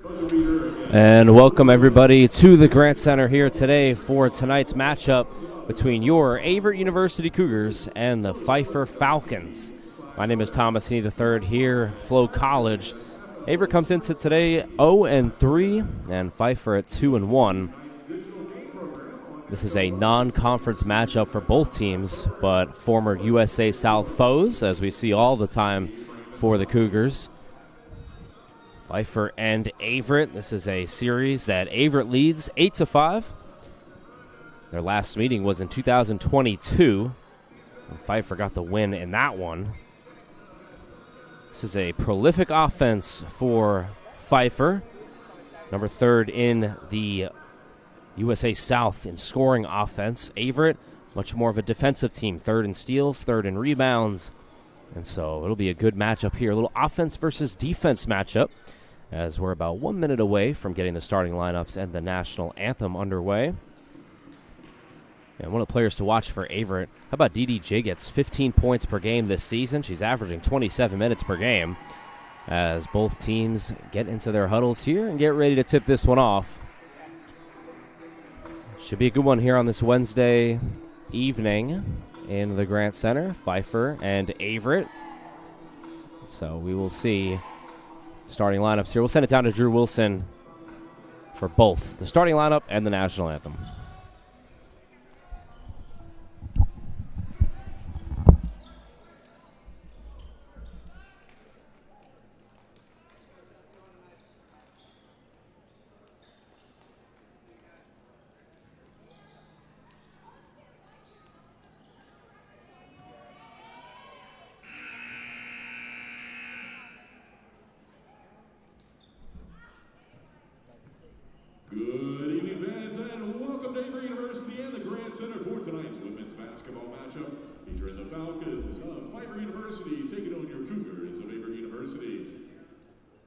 And welcome everybody to the Grant Center here today for tonight's matchup between your Averett University Cougars and the Pfeiffer Falcons. My name is Thomas Nee III here, Flow College. Averett comes into today 0-3 and Pfeiffer at 2-1. This is a non-conference matchup for both teams, but former USA South foes, as we see all the time for the Cougars. Pfeiffer and Averett. This is a series that Averett leads 8-5. Their last meeting was in 2022. And Pfeiffer got the win in that one. This is a prolific offense for Pfeiffer. Number 3rd in the USA South in scoring offense. Averett, much more of a defensive team. 3rd in steals, 3rd in rebounds. And so it'll be a good matchup here. A little offense versus defense matchup, as we're about 1 minute away from getting the starting lineups and the national anthem underway. And one of the players to watch for Averett, how about Dee Jiggets? 15 points per game this season. She's averaging 27 minutes per game as both teams get into their huddles here and get ready to tip this one off. Should be a good one here on this Wednesday evening in the Grant Center, Pfeiffer and Averett. So we will see starting lineups here. We'll send it down to Drew Wilson for both the starting lineup and the national anthem.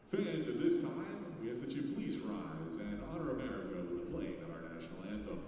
Fans, at this time, we ask that you please rise and honor America with the playing of our national anthem.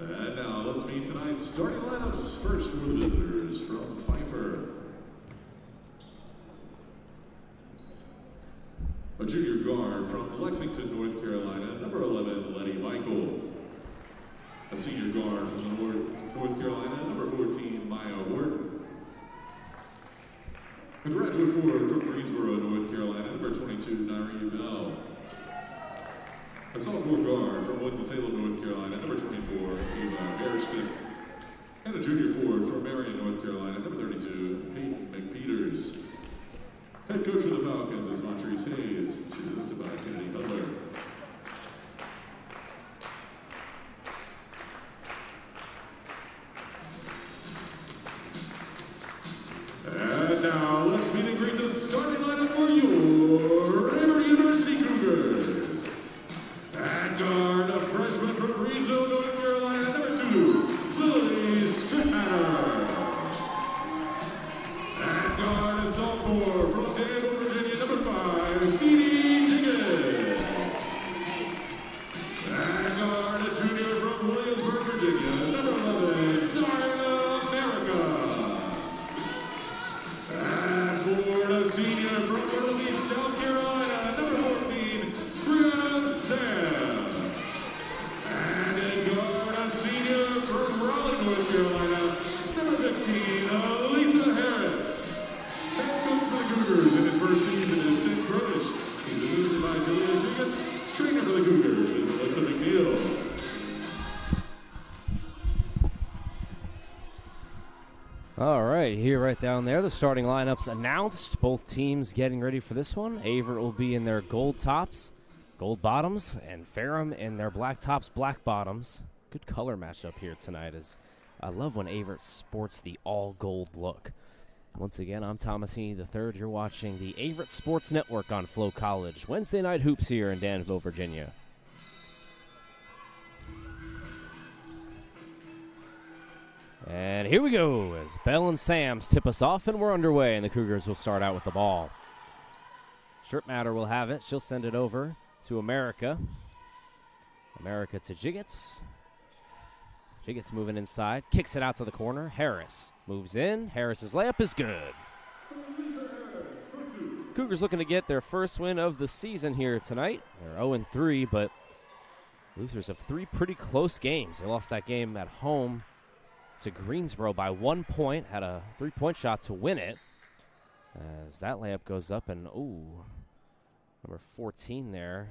And now let's meet tonight's starting lineups. First for the visitors from Pfeiffer. A junior guard from Lexington, North Carolina, number 11, Letty Michael. A senior guard from North Carolina, number 14, Maya Horton. A graduate forward from Greensboro, North Carolina, number 22, Nairi Bell. A sophomore guard from Winston-Salem, North Carolina, number 24, Eva Hairston. And a junior forward from Marion, North Carolina, number 32, Peyton McPeters. Head coach of the Falcons is Montrese Hayes. She's assisted by Kennedy Cutler. And now let's meet and greet the starting lineup for your Averett University Cougars. At guard, a freshman from Reedsville, North Carolina, All right, here right down there, the starting lineups announced. Both teams getting ready for this one. Averett will be in their gold tops, gold bottoms, and Ferrum in their black tops, black bottoms. Good color matchup here tonight. I love when Averett sports the all-gold look. Once again, I'm Thomasini III. You're watching the Averett Sports Network on Flow College. Wednesday night hoops here in Danville, Virginia. And here we go as Bell and Sams tip us off, and we're underway, and the Cougars will start out with the ball. Stripmatter will have it. She'll send it over to America. America to Jiggets. Jiggets moving inside, kicks it out to the corner. Harris moves in. Harris's layup is good. Cougars looking to get their first win of the season here tonight. They're 0-3, but losers of 3 pretty close games. They lost that game at home to Greensboro by 1 point, had a 3-point shot to win it. As that layup goes up, and number 14 there,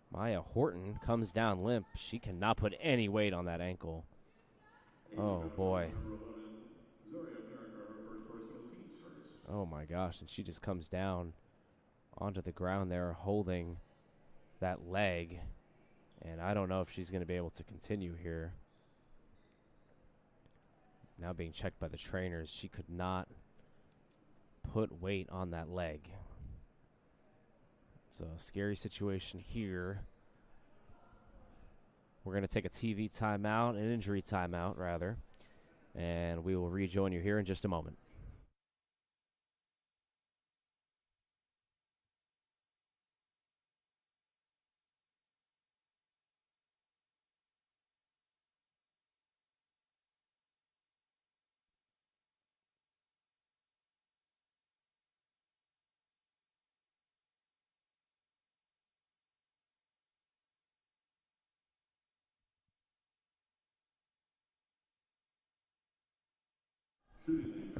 Maya Horton, comes down limp. She cannot put any weight on that ankle. Oh, boy. Oh, my gosh, and she just comes down onto the ground there holding that leg, and I don't know if she's going to be able to continue here. Now being checked by the trainers, she could not put weight on that leg. It's a scary situation here. We're going to take a TV timeout, an injury timeout, rather, and we will rejoin you here in just a moment.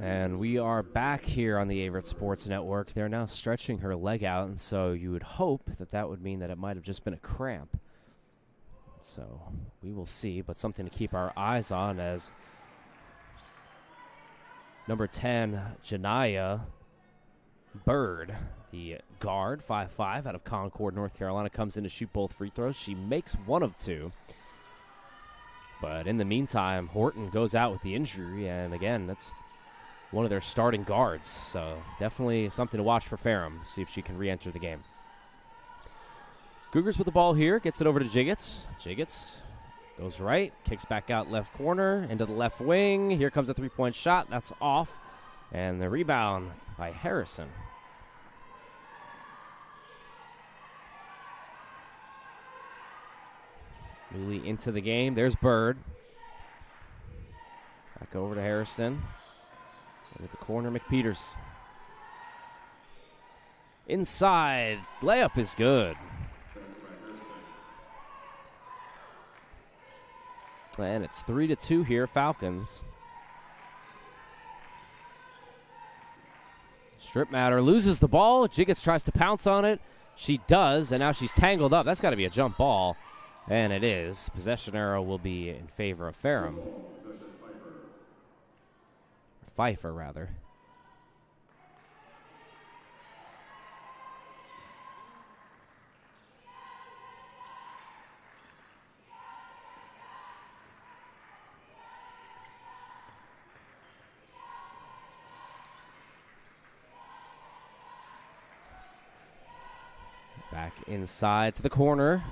And we are back here on the Averett Sports Network. They're now stretching her leg out, and so you would hope that that would mean that it might have just been a cramp. So we will see, but something to keep our eyes on as number 10, Janiyah Bird, the guard, 5'5", out of Concord, North Carolina, comes in to shoot both free throws. She makes 1 of 2. But in the meantime, Horton goes out with the injury, and again, that's one of their starting guards. So definitely something to watch for Ferrum, see if she can re-enter the game. Cougars with the ball here, gets it over to Jiggets. Jiggets goes right, kicks back out left corner, into the left wing. Here comes a 3-point shot, that's off. And the rebound by Harrison. Newly into the game. There's Bird. Back over to Harrison. Over the corner, McPeters. Inside. Layup is good. And it's 3-2 here, Falcons. Stripmatter loses the ball. Jiggets tries to pounce on it. She does, and now she's tangled up. That's got to be a jump ball. And it is. Possession arrow will be in favor of Ferrum. Pfeiffer, rather. Back inside to the corner.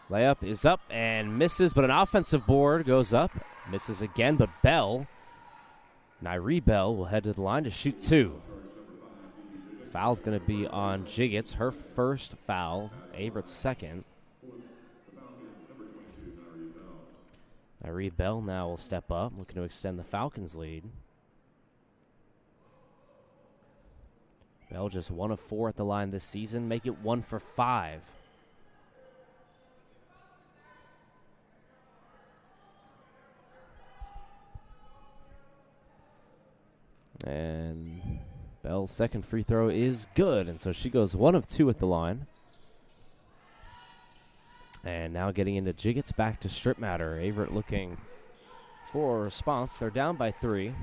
Layup is up and misses, but an offensive board goes up. Misses again, but Bell, Nyree Bell, will head to the line to shoot 2. Foul's going to be on Jiggets, her first foul, Averett's second. Nyree Bell now will step up, looking to extend the Falcons' lead. Bell just 1 of 4 at the line this season, make it 1 for 5. And Bell's second free throw is good, and so she goes 1 of 2 at the line. And now getting into Jiggets, back to Stripmatter. Averett looking for a response. They're down by 3.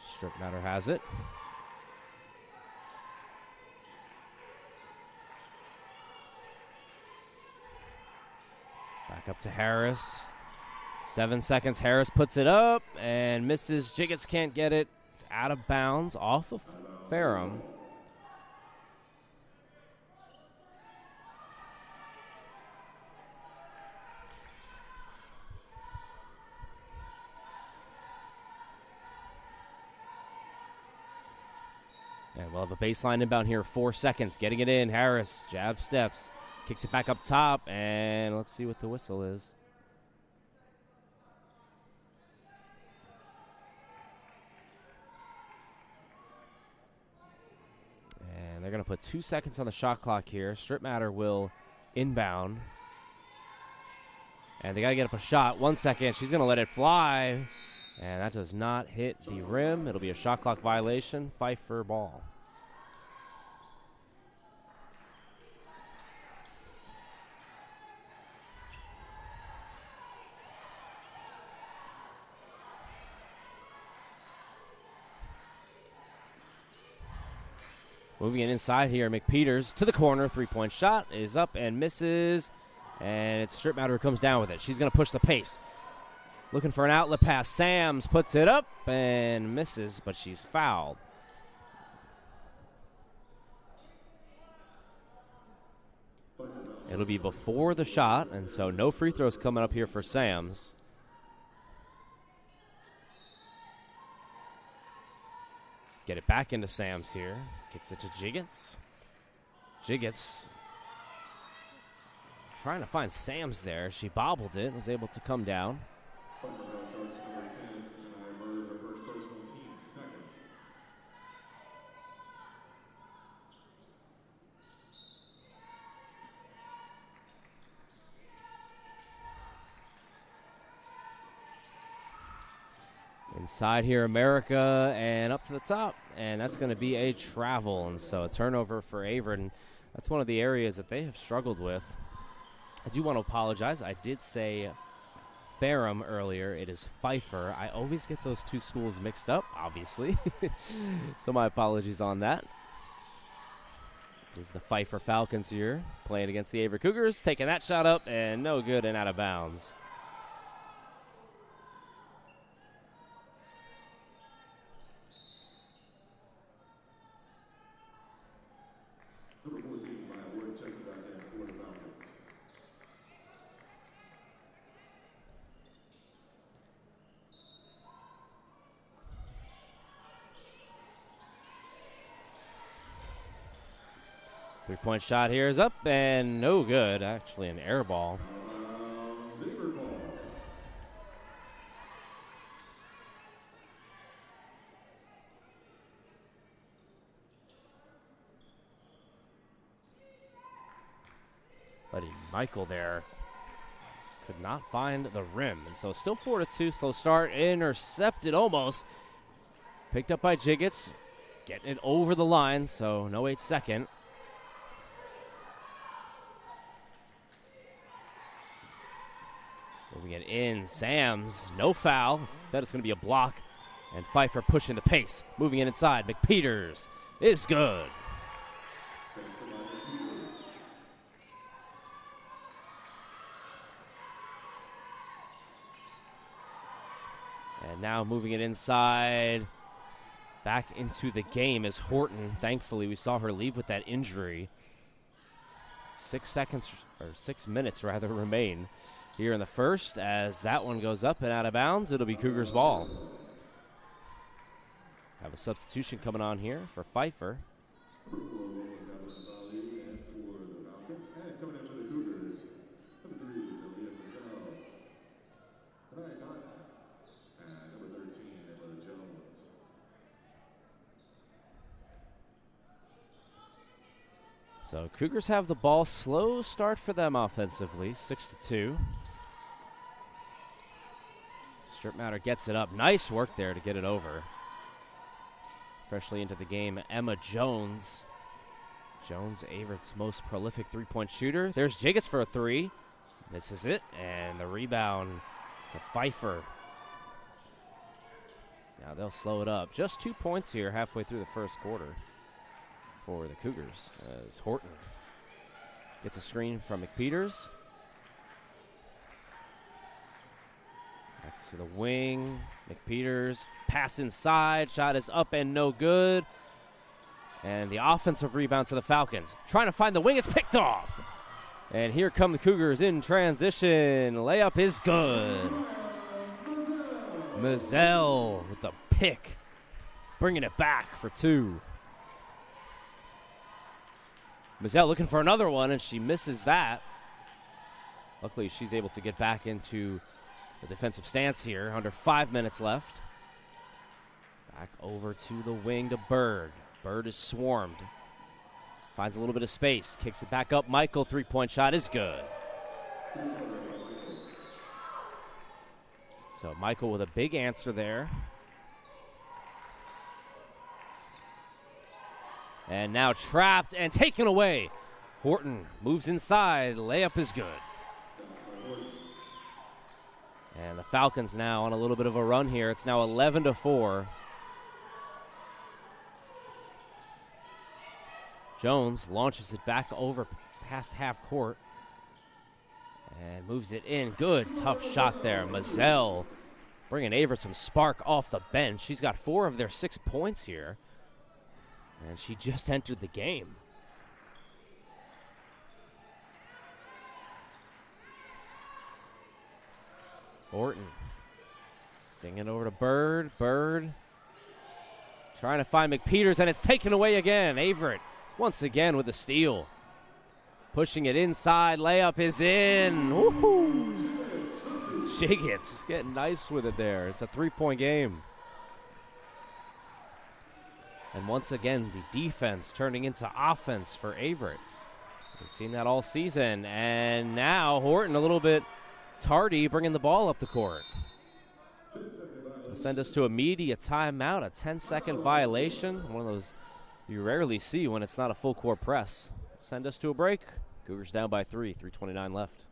Strip Matter has it. Back up to Harris. 7 seconds. Harris puts it up and misses. Jiggets can't get it. It's out of bounds off of Ferrum. And we'll have a baseline inbound here. 4 seconds. Getting it in. Harris, jab steps. Kicks it back up top. And let's see what the whistle is. And they're going to put 2 seconds on the shot clock here. Strip Matter will inbound. And they got to get up a shot. 1 second. She's going to let it fly. And that does not hit the rim. It'll be a shot clock violation. Pfeiffer ball. Moving it inside here, McPeters to the corner. 3-point shot is up and misses. And it's Strip Matter who comes down with it. She's going to push the pace. Looking for an outlet pass. Sams puts it up and misses, but she's fouled. It'll be before the shot, and so no free throws coming up here for Sams. Get it back into Sams here. Kicks it to Jiggets. Jiggets trying to find Sams there. She bobbled it, was able to come down. Inside here, America, and up to the top, and that's going to be a travel, and so a turnover for Averett, and that's one of the areas that they have struggled with. I do want to apologize. I did say Ferrum earlier. It is Pfeiffer. I always get those two schools mixed up, obviously, so my apologies on that. This is the Pfeiffer Falcons here, playing against the Averett Cougars, taking that shot up, and no good and out of bounds. Number 14 by Wood, checking back in for the Falcons. Three-point shot here is up and no good. Actually, an air ball. Saber ball. Buddy Michael there could not find the rim. And so still 4-2. Slow start. Intercepted almost. Picked up by Jiggets. Getting it over the line. So no 8 second. Moving it in. Sams. No foul. Instead it's going to be a block. And Pfeiffer pushing the pace. Moving it inside. McPeters is good. And now moving it inside, back into the game is Horton. Thankfully, we saw her leave with that injury. 6 minutes remain here in the first. As that one goes up and out of bounds, it'll be Cougars ball. Have a substitution coming on here for Pfeiffer. So Cougars have the ball. Slow start for them offensively, 6-2. Strip Matter gets it up. Nice work there to get it over. Freshly into the game, Emma Jones Jones, Averett's most prolific three-point shooter. There's Jiggets for a three. Misses it, and the rebound to Pfeiffer. Now they'll slow it up. Just 2 points here halfway through the first quarter for the Cougars as Horton gets a screen from McPeters. Back to the wing. McPeters, pass inside. Shot is up and no good. And the offensive rebound to the Falcons. Trying to find the wing. It's picked off. And here come the Cougars in transition. Layup is good. Mazzell with the pick. Bringing it back for two. Mazzell looking for another one, and she misses that. Luckily, she's able to get back into the defensive stance here. Under 5 minutes left. Back over to the wing to Bird. Bird is swarmed. Finds a little bit of space. Kicks it back up. Michael, three-point shot is good. So Michael with a big answer there. And now trapped and taken away. Horton moves inside. Layup is good. And the Falcons now on a little bit of a run here. It's now 11-4. Jones launches it back over past half court and moves it in. Good, tough shot there. Mazzell bringing Averett some spark off the bench. She's got 4 of their 6 points here, and she just entered the game. Horton singing over to Bird. Bird trying to find McPeters, and it's taken away again. Averett once again with the steal. Pushing it inside. Layup is in. Woo-hoo. Jiggets getting nice with it there. It's a 3-point game. And once again, the defense turning into offense for Averett. We've seen that all season. And now Horton a little bit tardy bringing the ball up the court. It'll send us to a media timeout, a 10-second violation. One of those you rarely see when it's not a full court press. Send us to a break. Cougars down by 3, 3:29 left.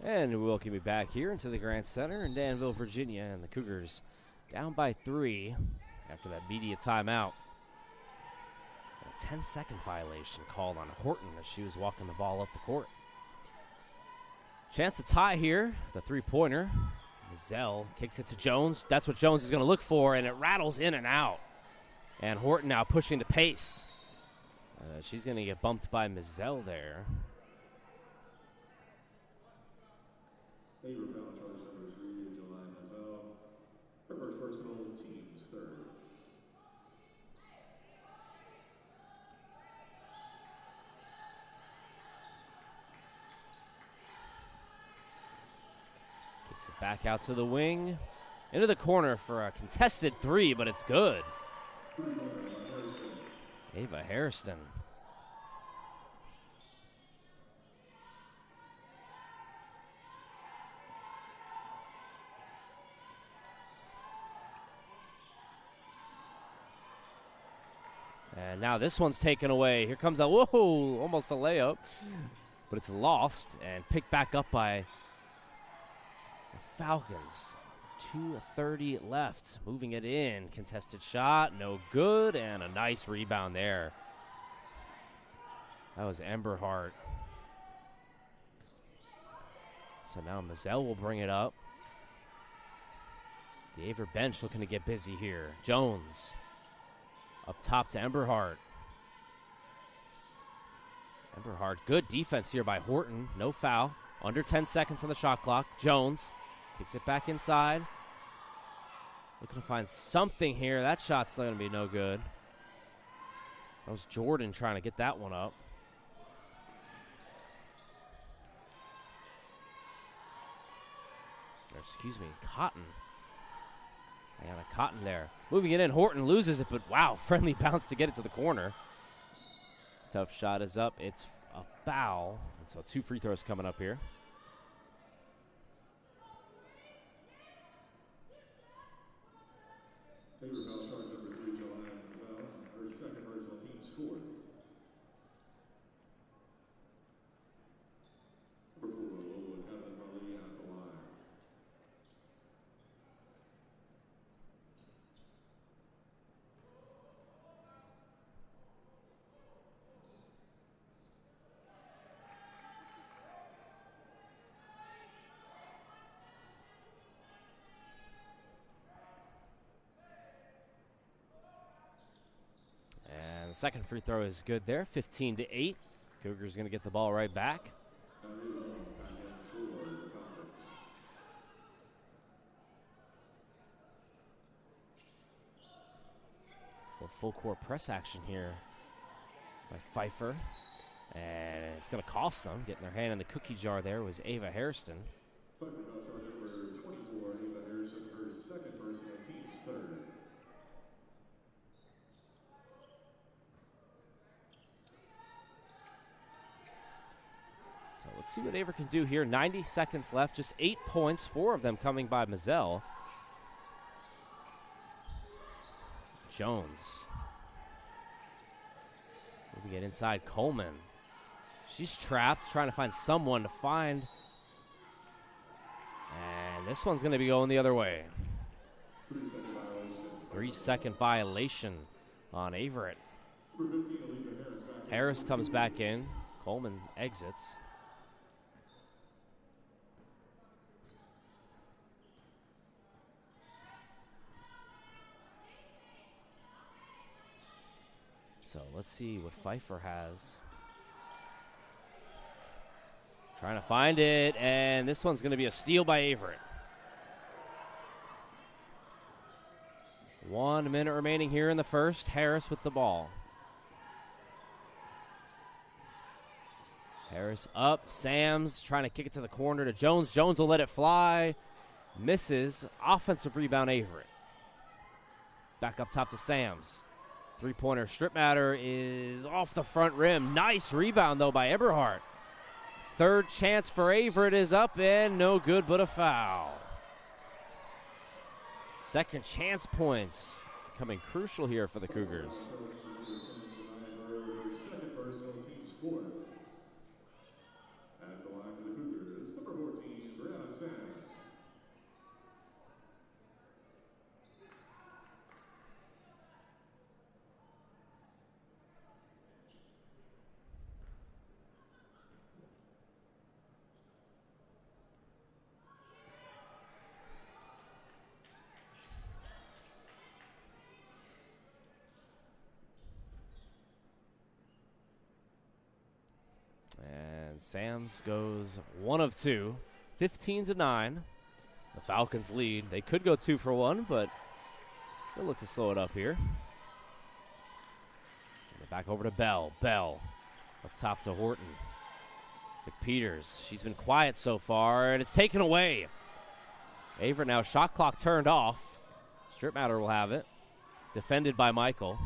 And we welcome you back here into the Grant Center in Danville, Virginia. And the Cougars down by 3 after that media timeout. A 10-second violation called on Horton as she was walking the ball up the court. Chance to tie here. The three-pointer. Mazzell kicks it to Jones. That's what Jones is going to look for, and it rattles in and out. And Horton now pushing the pace. She's going to get bumped by Mazzell there. Averett foul charge number 3, July Mazzell. Her first personal, team's third. Kicks it back out to the wing. Into the corner for a contested 3, but it's good. Ava Hairston. And now this one's taken away. Here comes a, whoa, almost a layup. But it's lost and picked back up by the Falcons. 2:30 left. Moving it in. Contested shot, no good, and a nice rebound there. That was Emberhart. So now Mazzell will bring it up. The Averett bench looking to get busy here. Jones up top to Emberhart. Emberhart, good defense here by Horton. No foul. Under 10 seconds on the shot clock. Jones kicks it back inside. Looking to find something here. That shot's still going to be no good. That was Jordan trying to get that one up. Or, excuse me, Cotton. Diana Cotton there. Moving it in. Horton loses it, but wow, friendly bounce to get it to the corner. Tough shot is up. It's a foul. And so 2 free throws coming up here. Favorite foul charge number 3, Joanna Mazzell. Her second personal, team's 4th. Number 4, Lola Evans Ali at the line. And the second free throw is good there, 15-8. Cougars going to get the ball right back. The full court press action here by Pfeiffer. And it's going to cost them. Getting their hand in the cookie jar there was Ava Hairston. Pfeiffer foul charge number 24, Ava Harrison, her second personal, team's 3rd. So let's see what Averett can do here. 90 seconds left, just 8 points, 4 of them coming by Mazzell. Jones. Moving it inside, Coleman. She's trapped, trying to find someone to find. And this one's going to be going the other way. 3-second violation on Averett. Harris comes back in. Coleman exits. So let's see what Pfeiffer has. Trying to find it, and this one's going to be a steal by Averett. 1 minute remaining here in the first. Harris with the ball. Harris up. Sams trying to kick it to the corner to Jones. Jones will let it fly. Misses. Offensive rebound, Averett. Back up top to Sams. Three-pointer strip matter is off the front rim. Nice rebound, though, by Eberhardt. Third chance for Averett is up and no good but a foul. Second chance points becoming crucial here for the Cougars. Second personal, team's 4th. At the line for the Cougars, number 14, Brianna Sams. And Sams goes 1 of 2, 15-9. The Falcons lead. They could go 2 for 1, but they'll look to slow it up here. Back over to Bell. Bell up top to Horton. McPeters, she's been quiet so far, and it's taken away. Averett now, shot clock turned off. Strip matter will have it. Defended by Michael.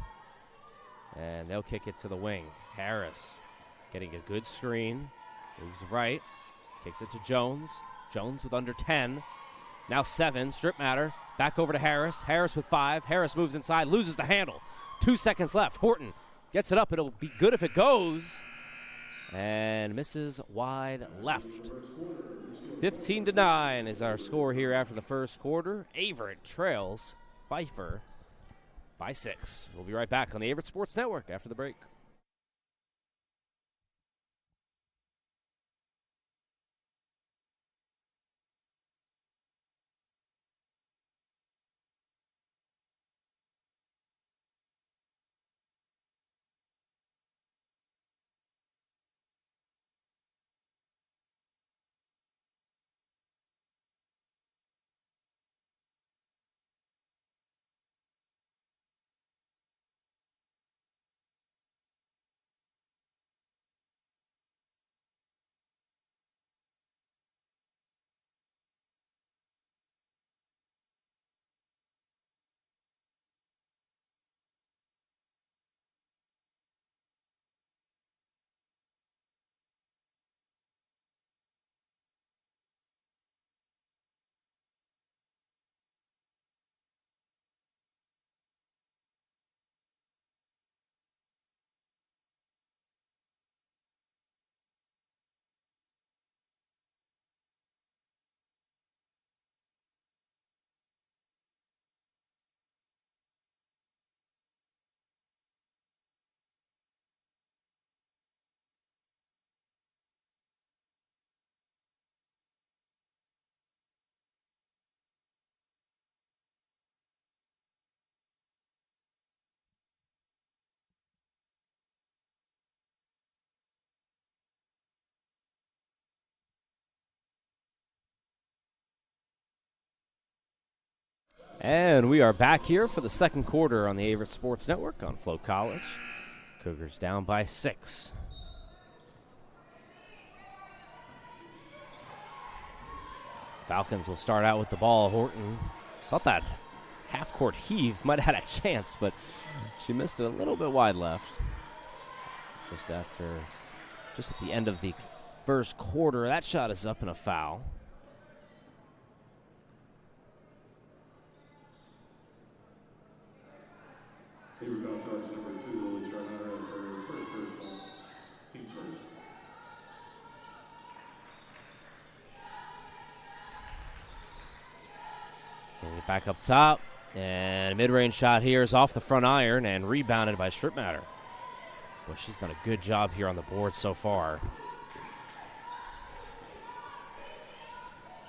And they'll kick it to the wing. Harris getting a good screen. Moves right. Kicks it to Jones. Jones with under 10. Now 7. Strip matter. Back over to Harris. Harris with 5. Harris moves inside. Loses the handle. 2 seconds left. Horton gets it up. It'll be good if it goes. And misses wide left. 15-9 is our score here after the first quarter. Averett trails Pfeiffer by 6. We'll be right back on the Averett Sports Network after the break. And we are back here for the second quarter on the Averett Sports Network on Float College. Cougars down by 6. Falcons will start out with the ball. Horton thought that half-court heave might have had a chance, but she missed it a little bit wide left. Just at the end of the first quarter, that shot is up and a foul. Foul charge number 2, Lily Stratmatter as her first personal, team first. Back up top, and mid-range shot here is off the front iron and rebounded by Stratmatter. Well, she's done a good job here on the board so far.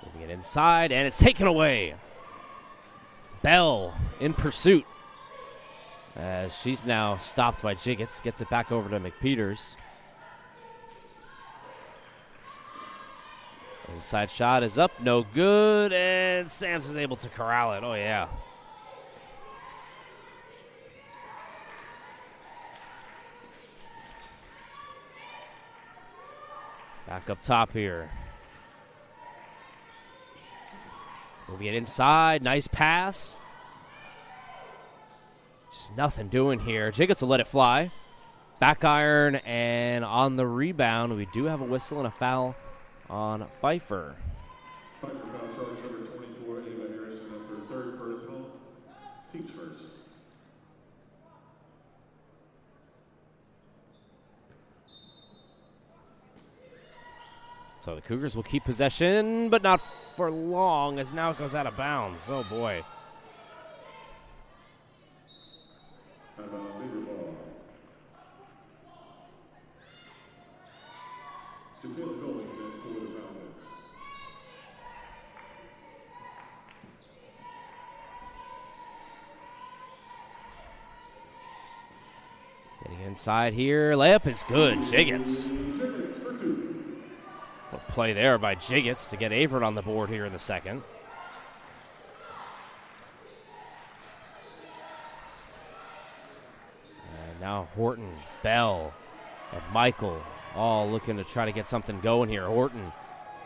Moving it inside, and it's taken away. Bell in pursuit. As she's now stopped by Jiggets, gets it back over to McPeters. Inside shot is up, no good, and Sams is able to corral it. Oh, yeah. Back up top here. Moving it inside, nice pass. Just nothing doing here. Jiggets will let it fly. Back iron, and on the rebound, we do have a whistle and a foul on Pfeiffer. Pfeiffer foul charge number 24, Ava Harrison. That's her third personal. Teams first. So the Cougars will keep possession, but not for long, as now it goes out of bounds. Oh, boy. Out of bounds, Ava ball. To Caleb Goldington for the Falcons. Getting inside here. Layup is good. Jiggets. Jiggets for 2. What play there by Jiggets to get Averett on the board here in the second. And now Horton, Bell, and Michael all looking to try to get something going here. Horton,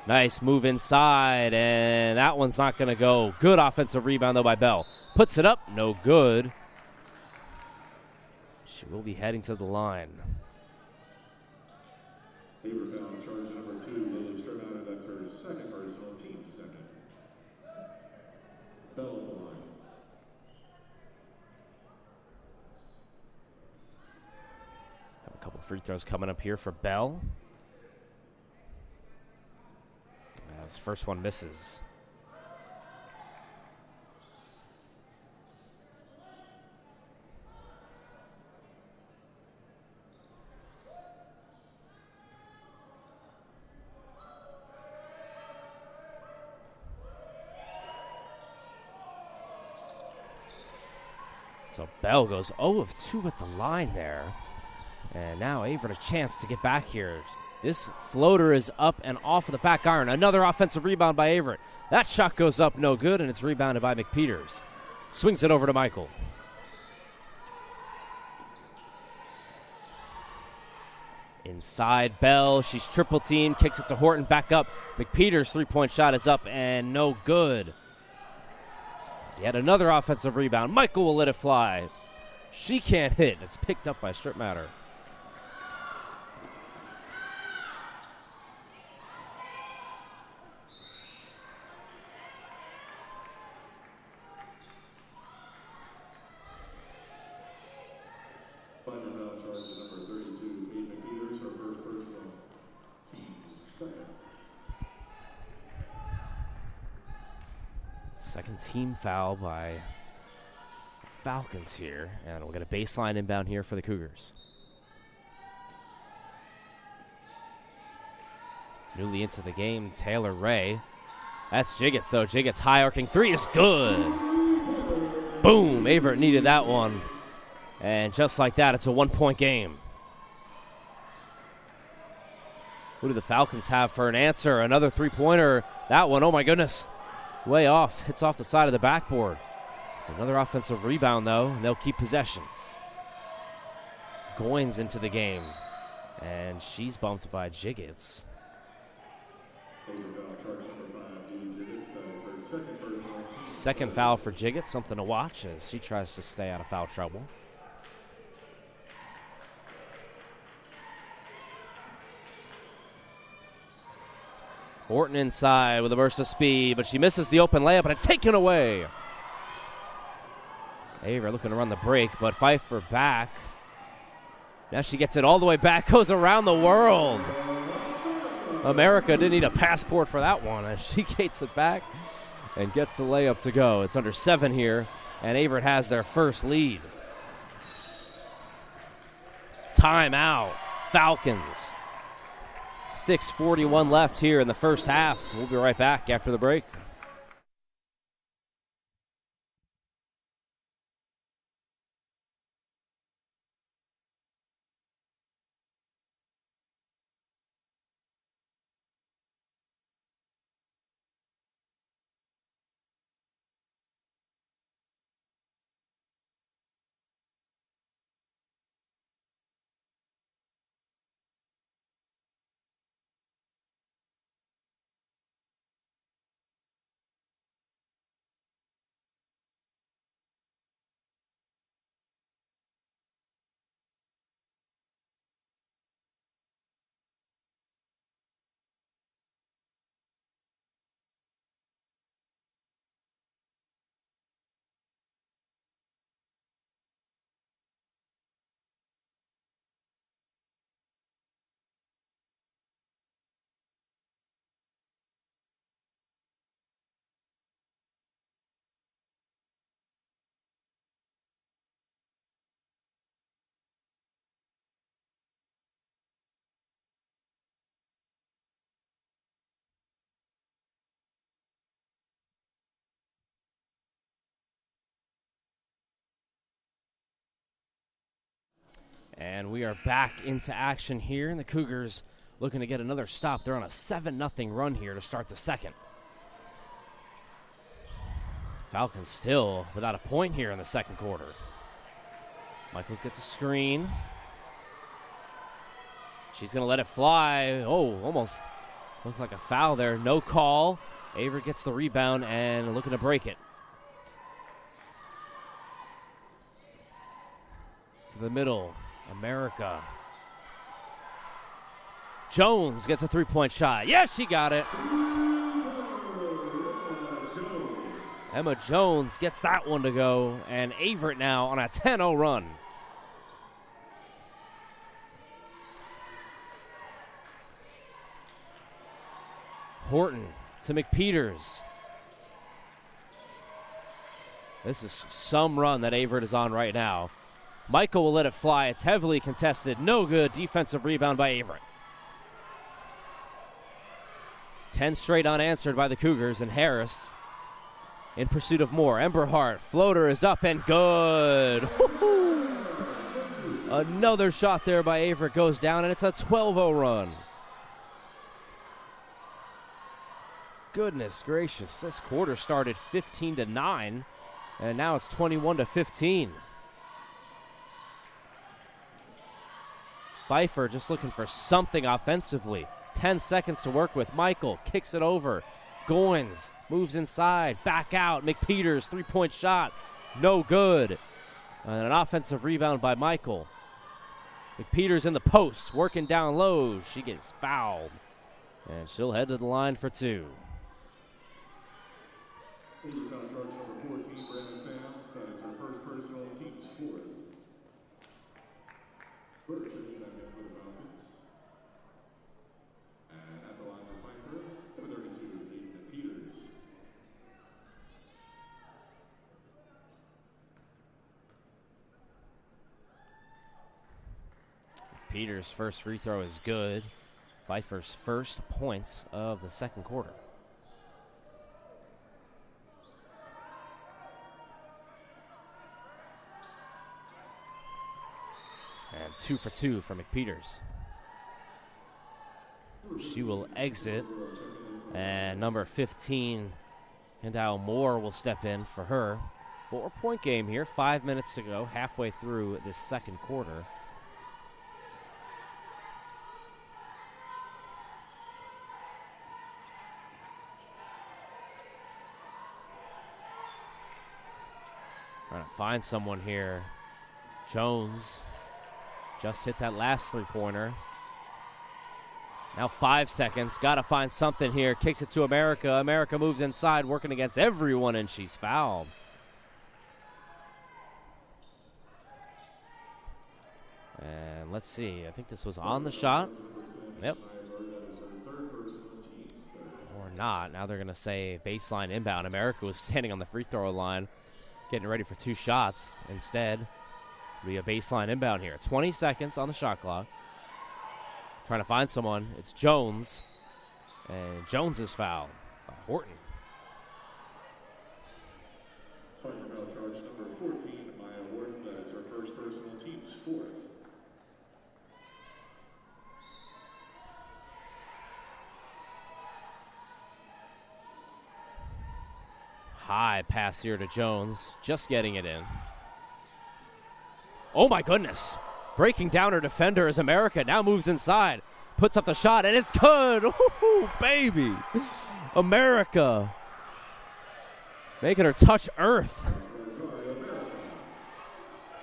nice move inside, and that one's not going to go. Good offensive rebound, though, by Bell. Puts it up, no good. She will be heading to the line. Ava foul charge number 2, Lily Stratmatter. That's her second personal, team second. Bell on the line. A couple free throws coming up here for Bell. As first one misses. So Bell goes 0 of 2 at the line there. And now Averett a chance to get back here. This floater is up and off of the back iron. Another offensive rebound by Averett. That shot goes up, no good, and it's rebounded by McPeters. Swings it over to Michael. Inside Bell, she's triple teamed, kicks it to Horton, back up. McPeters' three-point shot is up and no good. Yet another offensive rebound. Michael will let it fly. She can't hit. It's picked up by Strip Matter. Final foul charge to number 32, Kate McPeters, her first personal, team second. Second team foul by Falcons here. And we'll get a baseline inbound here for the Cougars. Newly into the game, Taylor Ray. That's Jiggets, though. Jiggets' high arcing three is good. Boom! Averett needed that one. And just like that, it's a 1-point game. Who do the Falcons have for an answer? Another three-pointer. That one, oh my goodness. Way off. Hits off the side of the backboard. It's another offensive rebound, though, and they'll keep possession. Goins into the game. And she's bumped by Jiggets. Second foul for Jiggets. Something to watch as she tries to stay out of foul trouble. Horton inside with a burst of speed, but she misses the open layup, and it's taken away. Averett looking to run the break, but Pfeiffer back. Now she gets it all the way back, goes around the world. America didn't need a passport for that one as she gates it back and gets the layup to go. It's under 7 here, and Averett has their first lead. Timeout, Falcons. 6:41 left here in the first half. We'll be right back after the break. And we are back into action here, and the Cougars looking to get another stop. They're on a 7-0 run here to start the second. Falcons still without a point here in the second quarter. Michaels gets a screen. She's going to let it fly. Oh, almost looked like a foul there. No call. Averett gets the rebound and looking to break it. To the middle. America. Jones gets a three-point shot. Yes, she got it. Emma Jones gets that one to go, and Averett now on a 10-0 run. Horton to McPeters. This is some run that Averett is on right now. Michael will let it fly. It's heavily contested. No good. Defensive rebound by Averett. 10 straight unanswered by the Cougars, and Harris in pursuit of more. Emberhart, floater is up and good. Woo-hoo. Another shot there by Averett goes down, and it's a 12-0 run. Goodness gracious, this quarter started 15-9, and now it's 21-15. Pfeiffer just looking for something offensively. 10 seconds to work with. Michael kicks it over. Goins moves inside, back out. McPeters, three-point shot, no good. And an offensive rebound by Michael. McPeters in the post, working down low. She gets fouled, and she'll head to the line for two. Foul charge number 14, Brandon Sams. That is her first personal, team's fourth. First checking back in for the Falcons. And at the line for Pfeiffer, number 32, Ethan Peters. Peters' first free throw is good. Pfeiffer's first points of the second quarter. And 2 for 2 for McPeters. She will exit, and number 15, Hendau Moore, will step in for her. 4-point game here, 5 minutes to go, halfway through this second quarter. Trying to find someone here. Jones just hit that last three-pointer. Now 5 seconds. Got to find something here. Kicks it to America. America moves inside, working against everyone, and she's fouled. And let's see. I think this was on the shot. Yep. Or not. Now they're going to say baseline inbound. America was standing on the free throw line, getting ready for 2 shots. Instead, it'll be a baseline inbound here. 20 seconds on the shot clock. Trying to find someone. It's Jones. And Jones is fouled by Horton. Foul charge number 14, Maya Horton. That is her first personal, team's fourth. High pass here to Jones. Just getting it in. Oh, my goodness. Breaking down her defender as America now moves inside. Puts up the shot, and it's good. Ooh, baby. America making her touch earth.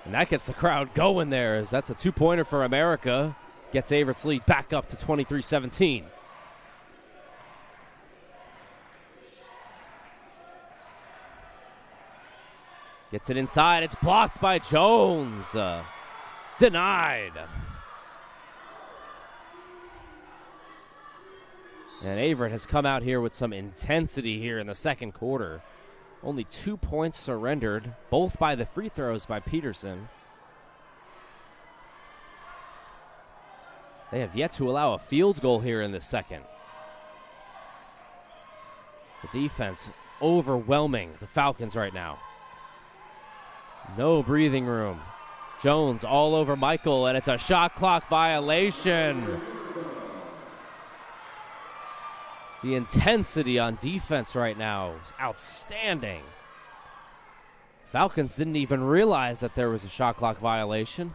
And that gets the crowd going there, as that's a 2-pointer for America. Gets Averett's lead back up to 23-17. Gets it inside. It's blocked by Jones. Denied. And Averett has come out here with some intensity here in the second quarter. Only 2 points surrendered, both by the free throws by Peterson. They have yet to allow a field goal here in the second. The defense overwhelming the Falcons right now. No breathing room. Jones all over Michael, and it's a shot clock violation. The intensity on defense right now is outstanding. Falcons didn't even realize that there was a shot clock violation.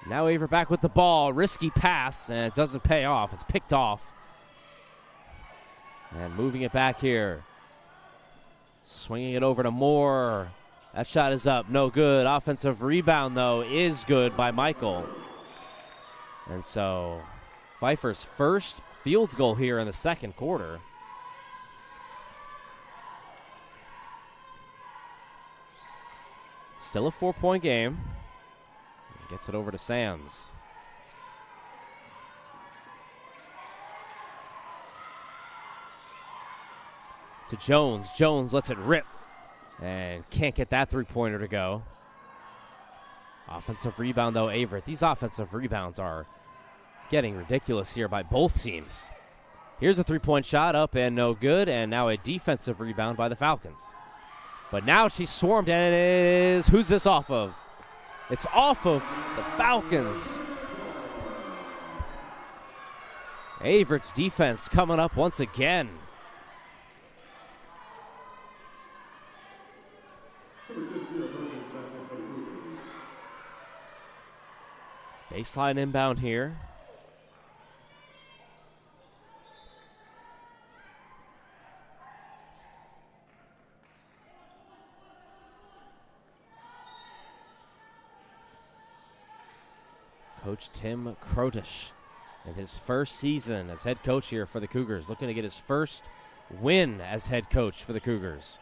Now Averett back with the ball. Risky pass, and it doesn't pay off. It's picked off. And moving it back here. Swinging it over to Moore. That shot is up, no good. Offensive rebound, though, is good by Michael. And so Pfeiffer's first field goal here in the second quarter. Still a 4-point game. Gets it over to Sams. to Jones. Jones lets it rip and can't get that three-pointer to go. Offensive rebound, though, Averett. These offensive rebounds are getting ridiculous here by both teams. Here's a three-point shot up and no good, and now a defensive rebound by the Falcons. But now she's swarmed, and it is, who's this off of? It's off of the Falcons. Averett's defense coming up once again. Baseline inbound here. Coach Tim Krotish in his first season as head coach here for the Cougars, looking to get his first win as head coach for the Cougars.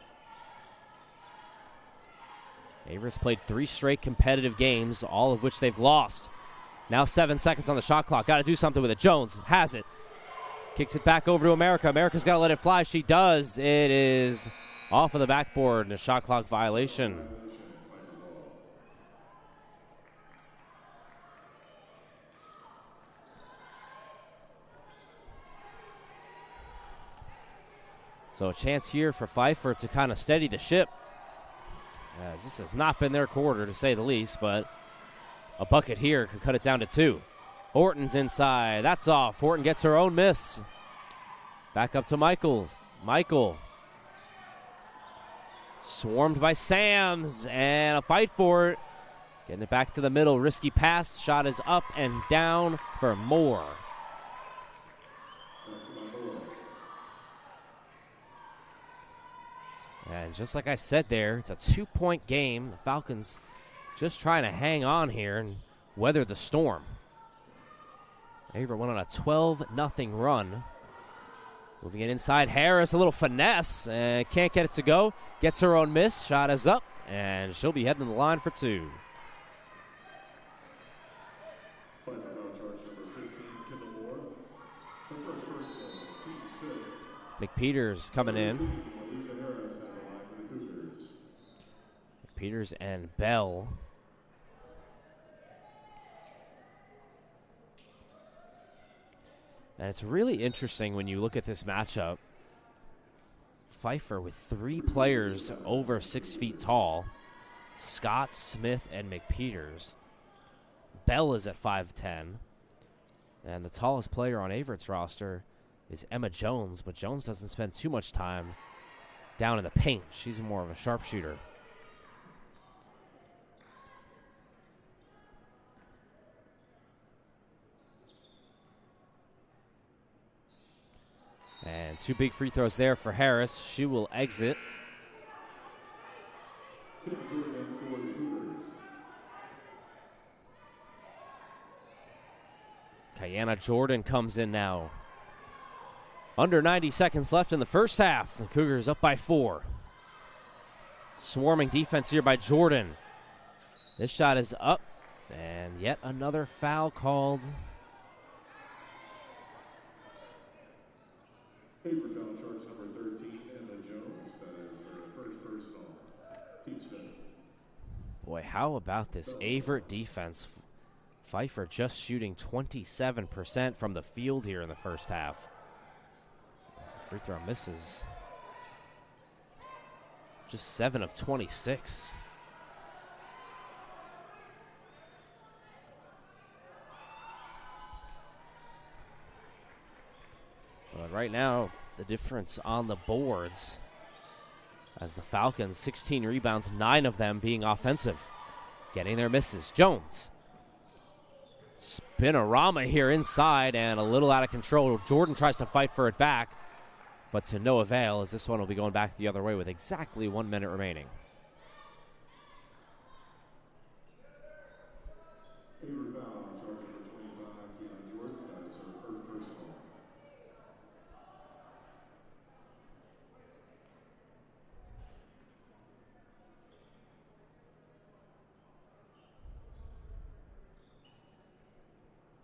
Averett's played 3 straight competitive games, all of which they've lost. Now 7 seconds on the shot clock. Got to do something with it. Jones has it. Kicks it back over to America. America's got to let it fly. She does. It is off of the backboard and a shot clock violation. So a chance here for Pfeiffer to kind of steady the ship, as this has not been their quarter, to say the least, but a bucket here could cut it down to 2. Horton's inside. That's off. Horton gets her own miss. Back up to Michaels. Michael. Swarmed by Sams, and a fight for it. Getting it back to the middle. Risky pass. Shot is up and down for more. And just like I said there, it's a 2-point game. The Falcons just trying to hang on here and weather the storm. Averett went on a 12-0 run. Moving it inside, Harris, a little finesse, and can't get it to go. Gets her own miss, shot is up, and she'll be heading to the line for 2. McPeters coming in. McPeters and Bell. And it's really interesting when you look at this matchup. Pfeiffer with 3 players over 6 feet tall. Scott, Smith, and McPeters. Bell is at 5'10". And the tallest player on Averett's roster is Emma Jones, but Jones doesn't spend too much time down in the paint. She's more of a sharpshooter. And 2 big free throws there for Harris. She will exit. Kiana Jordan comes in now. Under 90 seconds left in the first half. The Cougars up by 4. Swarming defense here by Jordan. This shot is up. And yet another foul called. Paper foul charge number 13, Emma Jones. That is her first personal. Team Smith. Boy, how about this Averett defense? Pfeiffer just shooting 27% from the field here in the first half. As the free throw misses. Just 7 of 26. But right now, the difference on the boards as the Falcons, 16 rebounds, 9 of them being offensive. Getting their misses. Jones. Spinorama here inside and a little out of control. Jordan tries to fight for it back, but to no avail, as this one will be going back the other way with exactly 1 minute remaining.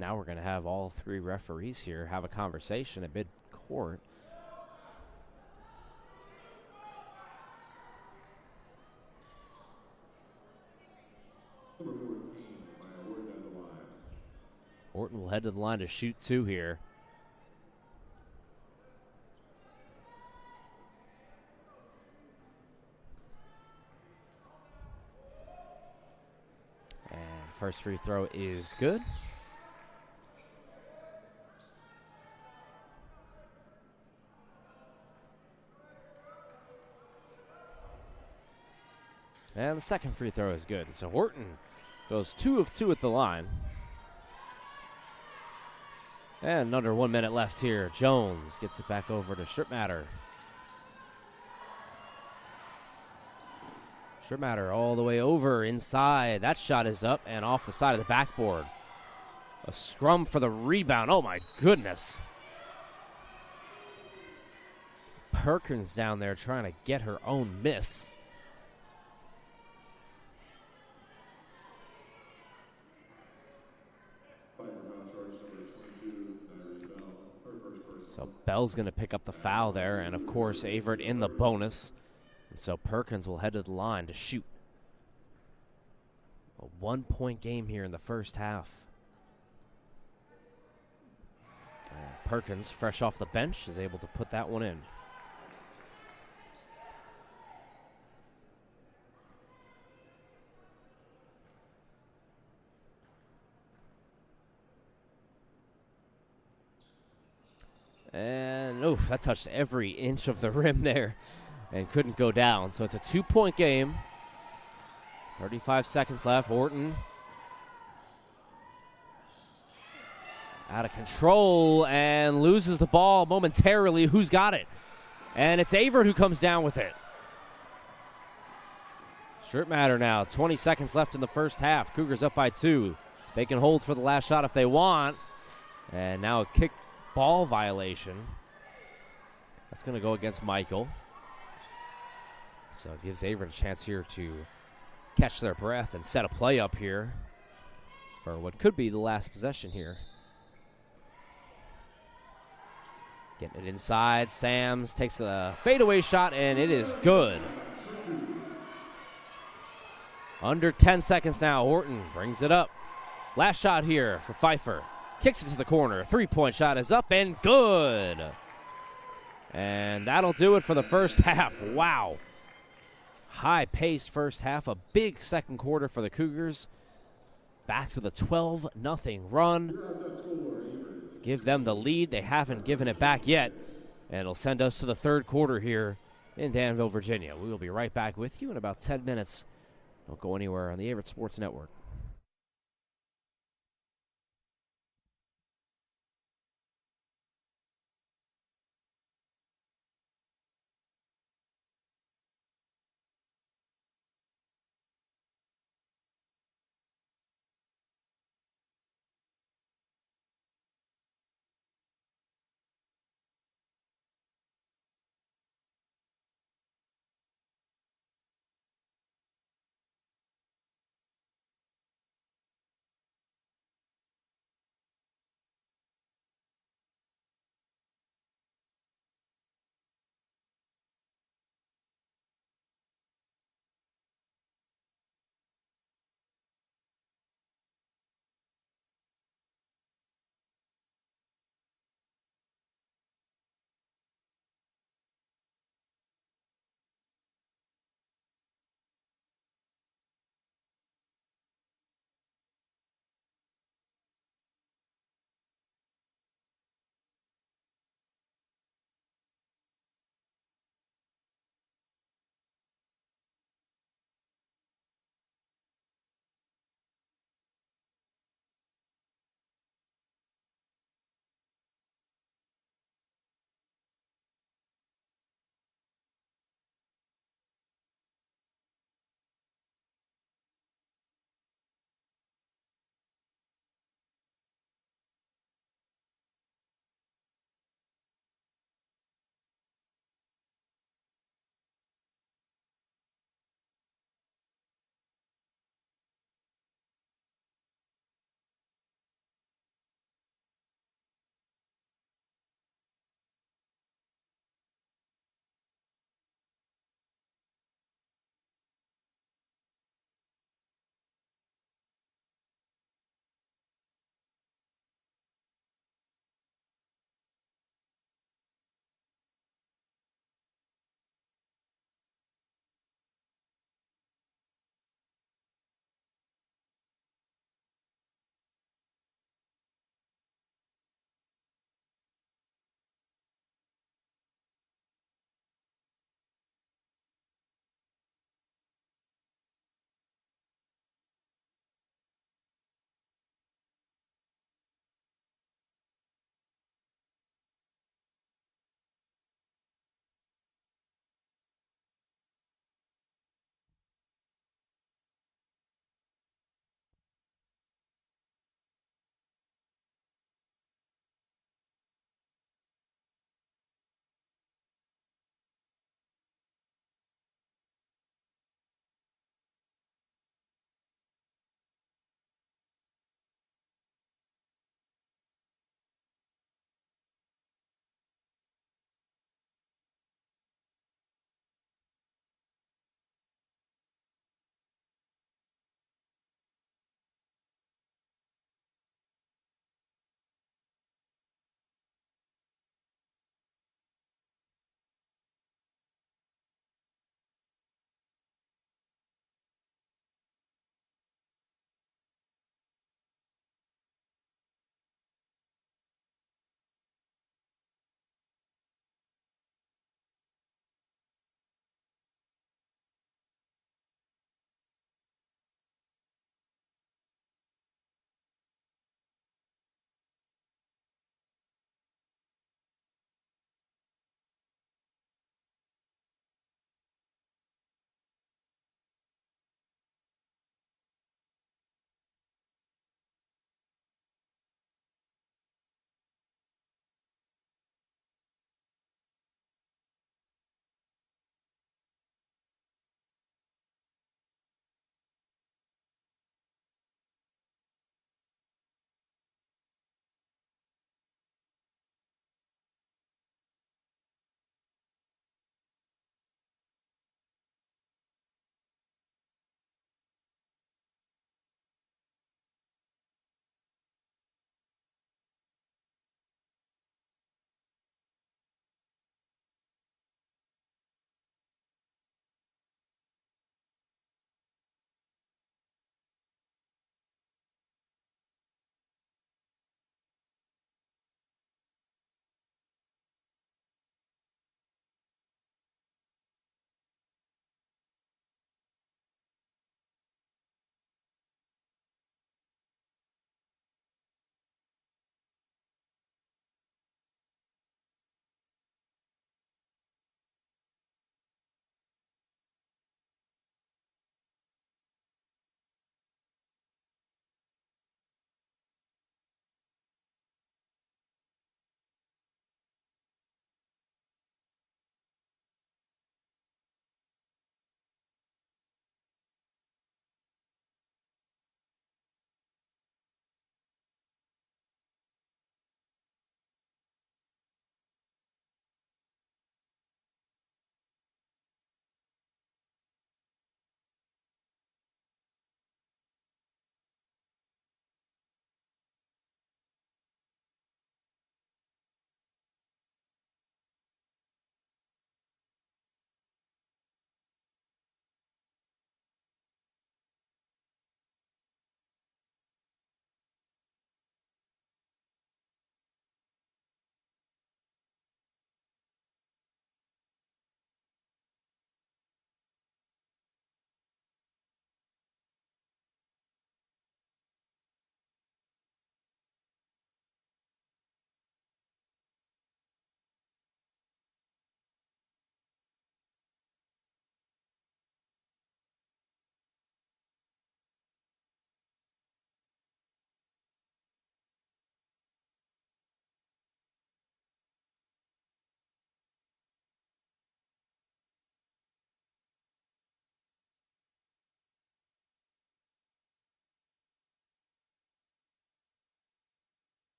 Now we're going to have all 3 referees here have a conversation at mid-court. Horton will head to the line to shoot 2 here. And first free throw is good. And the second free throw is good. So Horton goes 2 of 2 at the line. And under 1 minute left here. Jones gets it back over to Strittmatter. Strittmatter all the way over inside. That shot is up and off the side of the backboard. A scrum for the rebound. Oh, my goodness. Perkins down there trying to get her own miss. So Bell's going to pick up the foul there, and of course Averett in the bonus. And so Perkins will head to the line to shoot. A 1-point game here in the first half. And Perkins, fresh off the bench, is able to put that one in. And, oof, that touched every inch of the rim there and couldn't go down. So it's a 2-point game. 35 seconds left. Horton out of control and loses the ball momentarily. Who's got it? And it's Averett who comes down with it. Strittmatter now. 20 seconds left in the first half. Cougars up by 2. They can hold for the last shot if they want. And now a kick ball violation. That's going to go against Michael. So it gives Averett a chance here to catch their breath and set a play up here for what could be the last possession here. Getting it inside. Sams takes a fadeaway shot, and it is good. Under 10 seconds now. Horton brings it up. Last shot here for Pfeiffer. Kicks it to the corner. 3-point shot is up and good. And that'll do it for the first half. Wow. High-paced first half. A big second quarter for the Cougars. Backs with a 12-0 run. Let's give them the lead. They haven't given it back yet. And it'll send us to the third quarter here in Danville, Virginia. We will be right back with you in about 10 minutes. Don't go anywhere on the Averett Sports Network.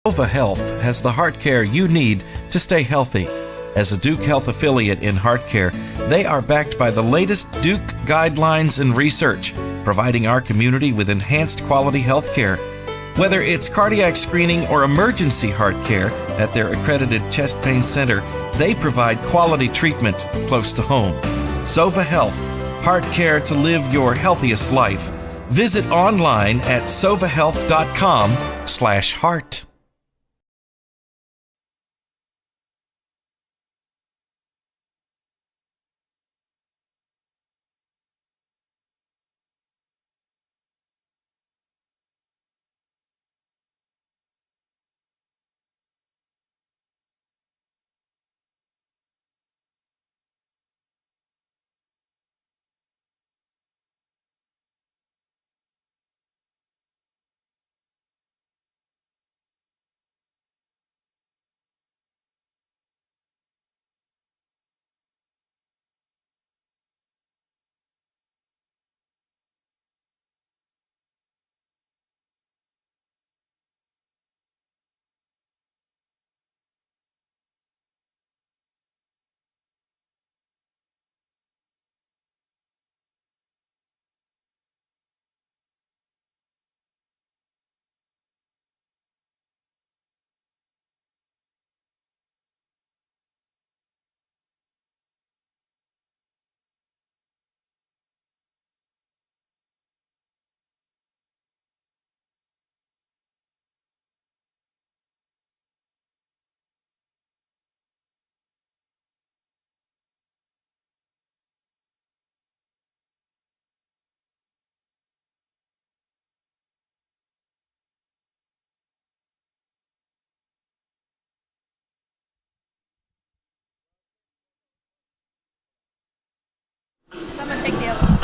Sova Health has the heart care you need to stay healthy. As a Duke Health affiliate in heart care, they are backed by the latest Duke guidelines and research, providing our community with enhanced quality health care. Whether it's cardiac screening or emergency heart care at their accredited chest pain center, they provide quality treatment close to home. Sova Health, heart care to live your healthiest life. Visit online at sovahealth.com/heart. So I'm going to take the other one.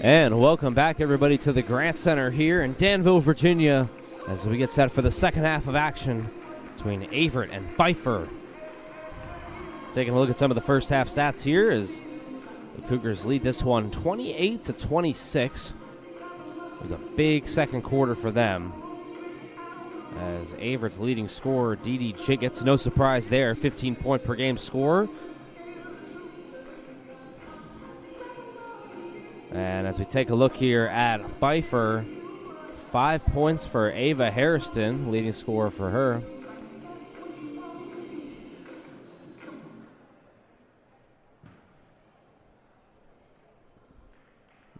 And welcome back, everybody, to the Grant Center here in Danville, Virginia, as we get set for the second half of action between Averett and Pfeiffer. Taking a look at some of the first half stats here as the Cougars lead this one 28-26. It was a big second quarter for them, as Averett's leading scorer, Dee Jiggets, no surprise there, 15-point per game scorer. And as we take a look here at Pfeiffer, 5 points for Ava Harrison, leading scorer for her.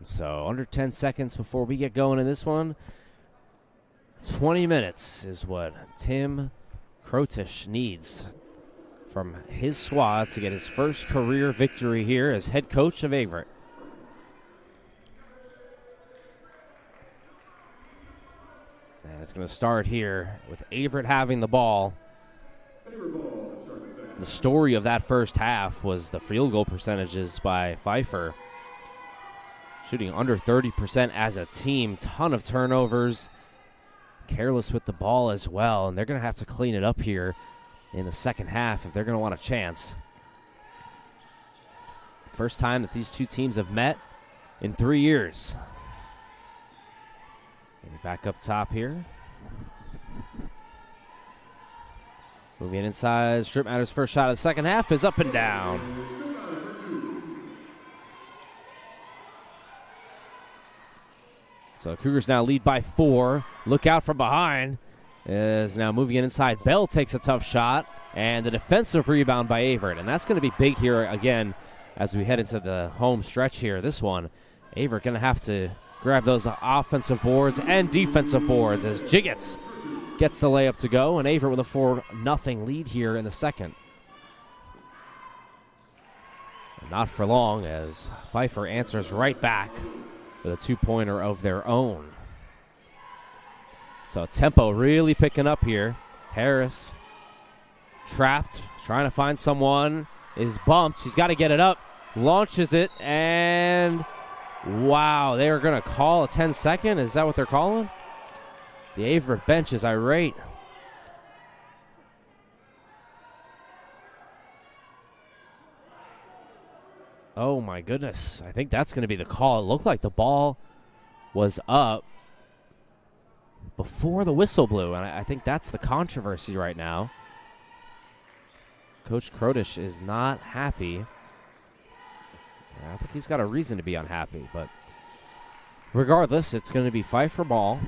So under 10 seconds before we get going in this one. 20 minutes is what Tim Krotish needs from his squad to get his first career victory here as head coach of Averett. And it's going to start here with Averett having the ball. The story of that first half was the field goal percentages by Pfeiffer. Shooting under 30% as a team. Ton of turnovers. Careless with the ball as well. And they're going to have to clean it up here in the second half if they're going to want a chance. First time that these two teams have met in 3 years. Back up top here. Moving inside. Strip Matter's first shot of the second half is up and down. So Cougars now lead by 4. Look out from behind. Is now moving in inside. Bell takes a tough shot. And the defensive rebound by Averett. And that's going to be big here again as we head into the home stretch here. This one, Averett going to have to grab those offensive boards and defensive boards as Jiggets gets the layup to go, and Averett with a 4-0 lead here in the second. And not for long as Pfeiffer answers right back with a 2-pointer of their own. So tempo really picking up here. Harris trapped, trying to find someone, is bumped. She's got to get it up, launches it, and wow, they are going to call a 10-second. Is that what they're calling? The Averett bench is irate. Oh, my goodness. I think that's going to be the call. It looked like the ball was up before the whistle blew, and I think that's the controversy right now. Coach Krotish is not happy. I think he's got a reason to be unhappy, but regardless, it's going to be Pfeiffer ball.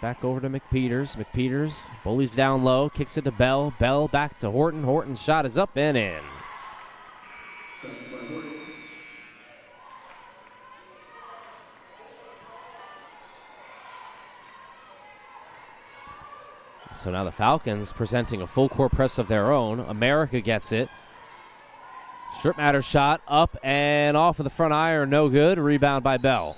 Back over to McPeters. McPeters bullies down low, kicks it to Bell. Bell back to Horton. Horton's shot is up and in. So now the Falcons presenting a full court press of their own. America gets it. Strip Matter shot up and off of the front iron, no good. Rebound by Bell.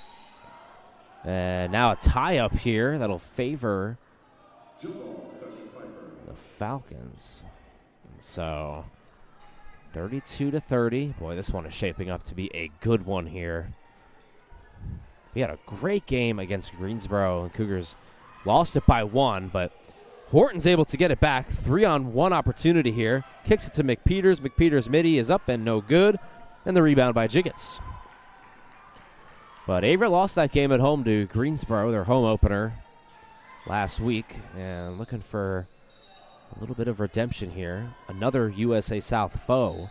And now a tie-up here that'll favor the Falcons. So 32-30. Boy, this one is shaping up to be a good one here. We had a great game against Greensboro, and Cougars lost it by 1, but Horton's able to get it back. 3-on-1 opportunity here. Kicks it to McPeters. McPeters' midi is up and no good. And the rebound by Jiggets. But Averett lost that game at home to Greensboro, their home opener, last week. And looking for a little bit of redemption here. Another USA South foe.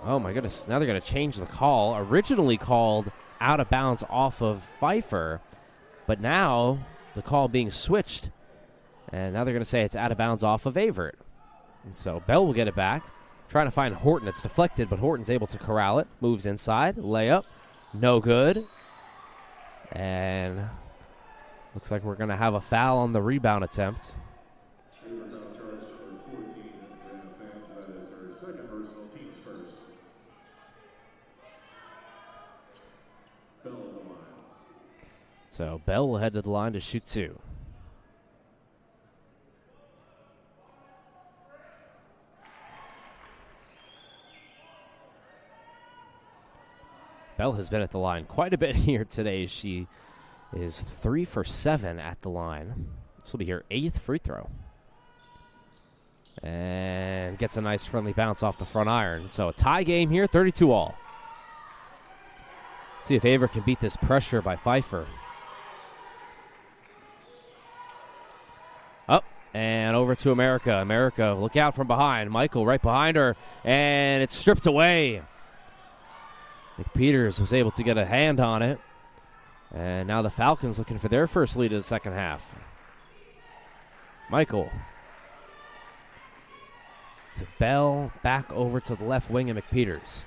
Oh, my goodness. Now they're going to change the call. Originally called out of bounds off of Pfeiffer. But now the call being switched, and now they're going to say it's out of bounds off of Averett. And so Bell will get it back, trying to find Horton. It's deflected, but Horton's able to corral it. Moves inside, layup, no good. And looks like we're going to have a foul on the rebound attempt. So Bell will head to the line to shoot 2. Bell has been at the line quite a bit here today. She is 3 for 7 at the line. This will be her 8th free throw. And gets a nice friendly bounce off the front iron. So a tie game here, 32 all. See if Averett can beat this pressure by Pfeiffer. Up and over to America. America, look out from behind. Michael right behind her, and it's stripped away. McPeters was able to get a hand on it. And now the Falcons looking for their first lead of the second half. Michael. To Bell, back over to the left wing of McPeters.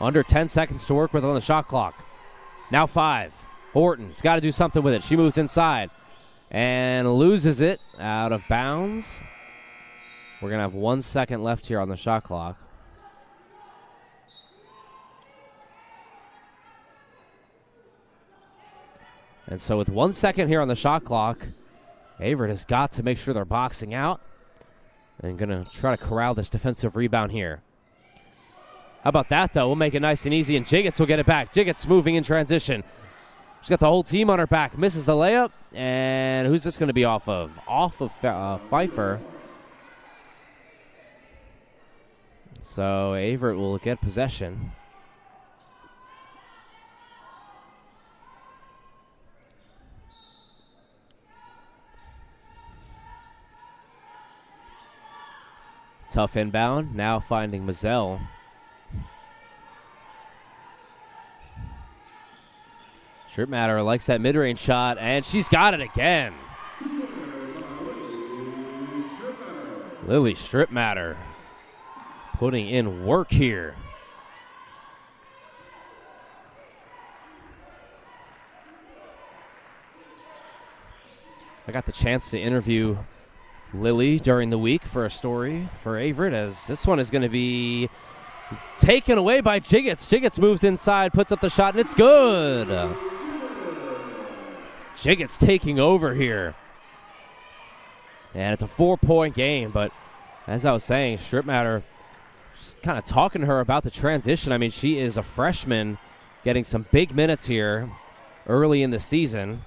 Under 10 seconds to work with on the shot clock. Now 5. Horton's got to do something with it. She moves inside and loses it out of bounds. We're going to have 1 second left here on the shot clock. And so with 1 second here on the shot clock, Averett has got to make sure they're boxing out and going to try to corral this defensive rebound here. How about that, though? We'll make it nice and easy, and Jiggets will get it back. Jiggets moving in transition. She's got the whole team on her back. Misses the layup, and who's this going to be off of? Off of Pfeiffer. So Averett will get possession. Tough inbound. Now finding Mazzell. Strippmatter likes that mid-range shot, and she's got it again. Lily Strippmatter putting in work here. I got the chance to interview Lily during the week for a story for Averett, as this one is going to be taken away by Jiggets. Jiggets moves inside, puts up the shot, and it's good. Jiggets taking over here. And it's a 4-point game, but as I was saying, Strippmatter just kind of talking to her about the transition. I mean, she is a freshman getting some big minutes here early in the season.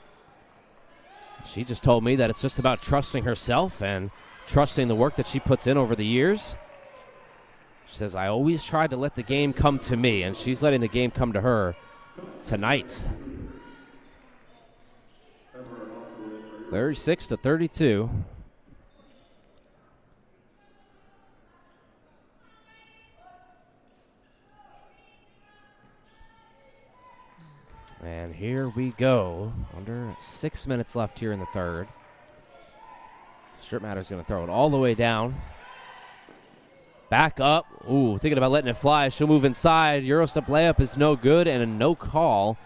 She just told me that it's just about trusting herself and trusting the work that she puts in over the years. She says, I always tried to let the game come to me, and she's letting the game come to her tonight. 36-32. And here we go. Under 6 minutes left here in the third. Strippmatter's going to throw it all the way down. Back up. Ooh, thinking about letting it fly. She'll move inside. Eurostep layup is no good and a no call.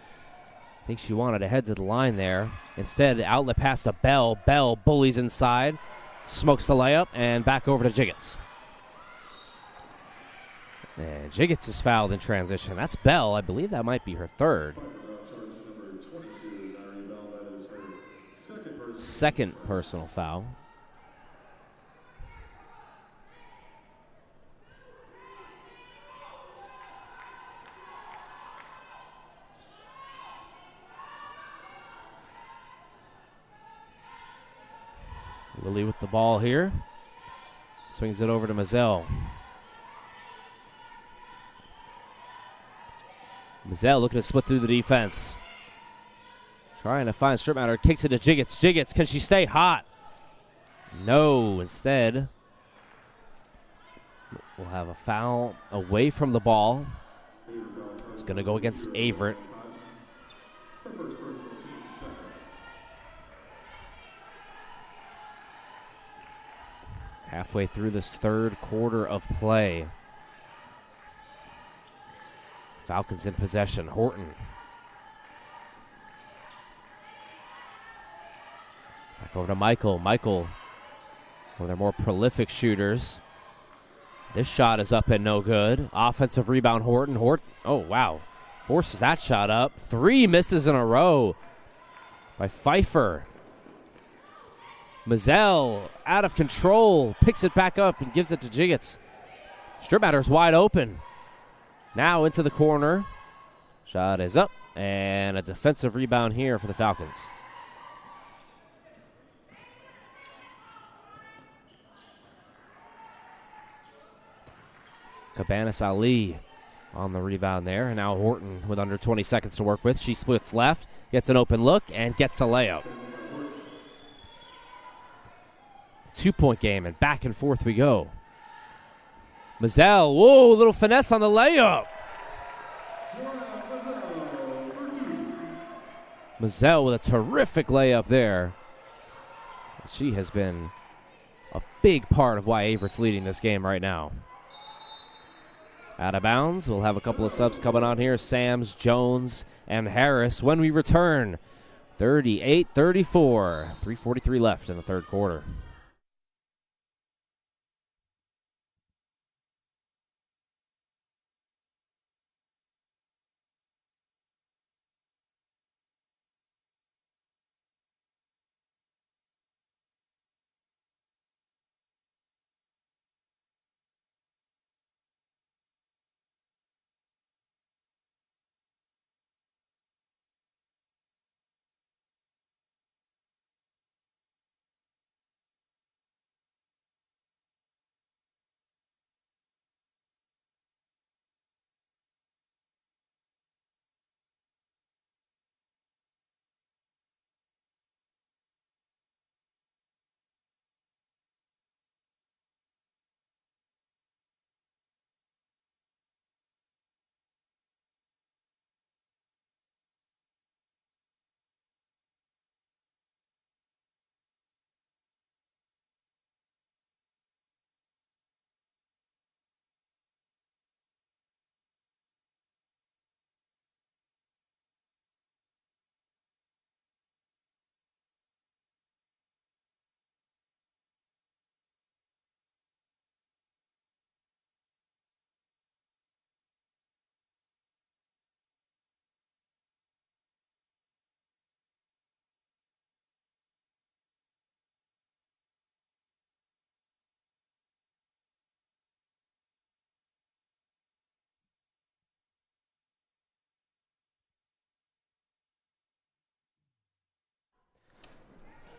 I think she wanted to head to the line there. Instead, outlet pass to Bell. Bell bullies inside. Smokes the layup and back over to Jiggets. And Jiggets is fouled in transition. That's Bell. I believe that might be her third. Second personal foul. Lily with the ball here. Swings it over to Mazzell. Mazzell looking to split through the defense. Trying to find Strippmatter. Kicks it to Jiggets. Jiggets, can she stay hot? No. Instead, we'll have a foul away from the ball. It's going to go against Averett. Halfway through this third quarter of play. Falcons in possession. Horton. Back over to Michael. Michael, one of their more prolific shooters. This shot is up and no good. Offensive rebound, Horton. Oh, wow. Forces that shot up. 3 misses in a row by Pfeiffer. Mazzell out of control, picks it back up and gives it to Jiggets. Stripmatter's wide open. Now into the corner. Shot is up, and a defensive rebound here for the Falcons. Cabanas Ali on the rebound there. And now Horton with under 20 seconds to work with. She splits left, gets an open look, and gets the layup. 2-point game, and back and forth we go. Mazzell, whoa, little finesse on the layup. Mazzell with a terrific layup there. She has been a big part of why Averett's leading this game right now. Out of bounds. We'll have a couple of subs coming on here. Sams, Jones, and Harris when we return. 38-34. 3:43 left in the third quarter.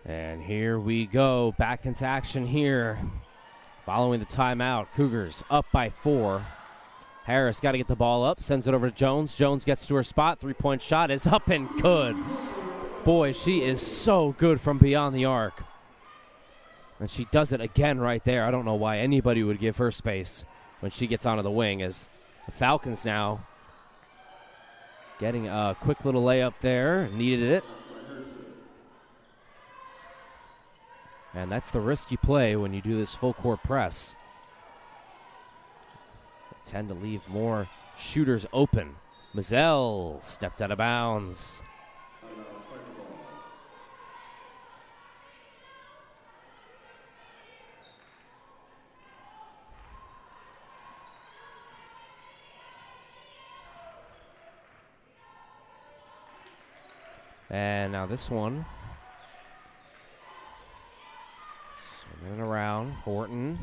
And here we go, back into action here. Following the timeout, Cougars up by 4. Harris got to get the ball up, sends it over to Jones. Jones gets to her spot, three-point shot is up and good. Boy, she is so good from beyond the arc. And she does it again right there. I don't know why anybody would give her space when she gets onto the wing, as the Falcons now getting a quick little layup there, needed it. And that's the risk you play when you do this full court press. They tend to leave more shooters open. Mazzell stepped out of bounds. And now this one. Swinging around. Horton.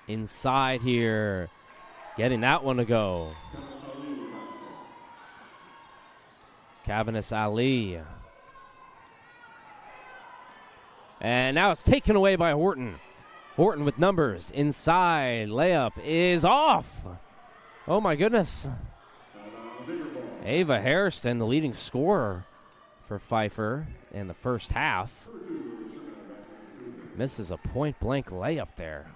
Inside here. Getting that one to go. Cabanas Ali. And now it's taken away by Horton. Horton with numbers. Inside. Layup is off. Oh my goodness. Ava Hairston, the leading scorer for Pfeiffer in the first half, misses a point-blank layup there.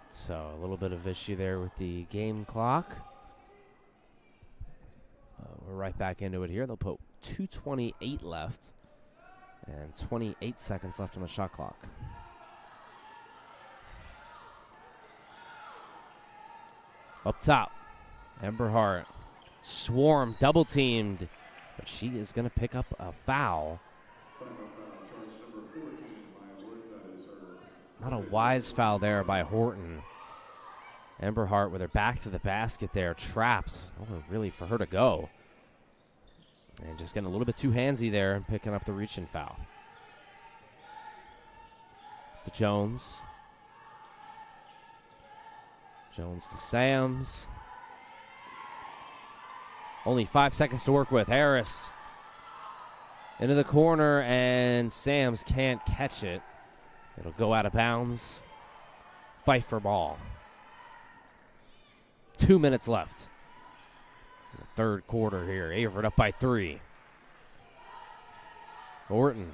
So a little bit of issue there with the game clock. We're right back into it here. They'll put 2:28 left and 28 seconds left on the shot clock. Up top, Ember Hart. Swarm, double teamed. But she is going to pick up a foul. Not a wise foul there by Horton. Ember Hart with her back to the basket there, trapped. Nowhere really for her to go. And just getting a little bit too handsy there and picking up the reach-in foul. To Jones. Jones to Sams. Only 5 seconds to work with. Harris into the corner, and Sams can't catch it. It'll go out of bounds. Pfeiffer ball. 2 minutes left. In the third quarter here. Averett up by 3. Horton.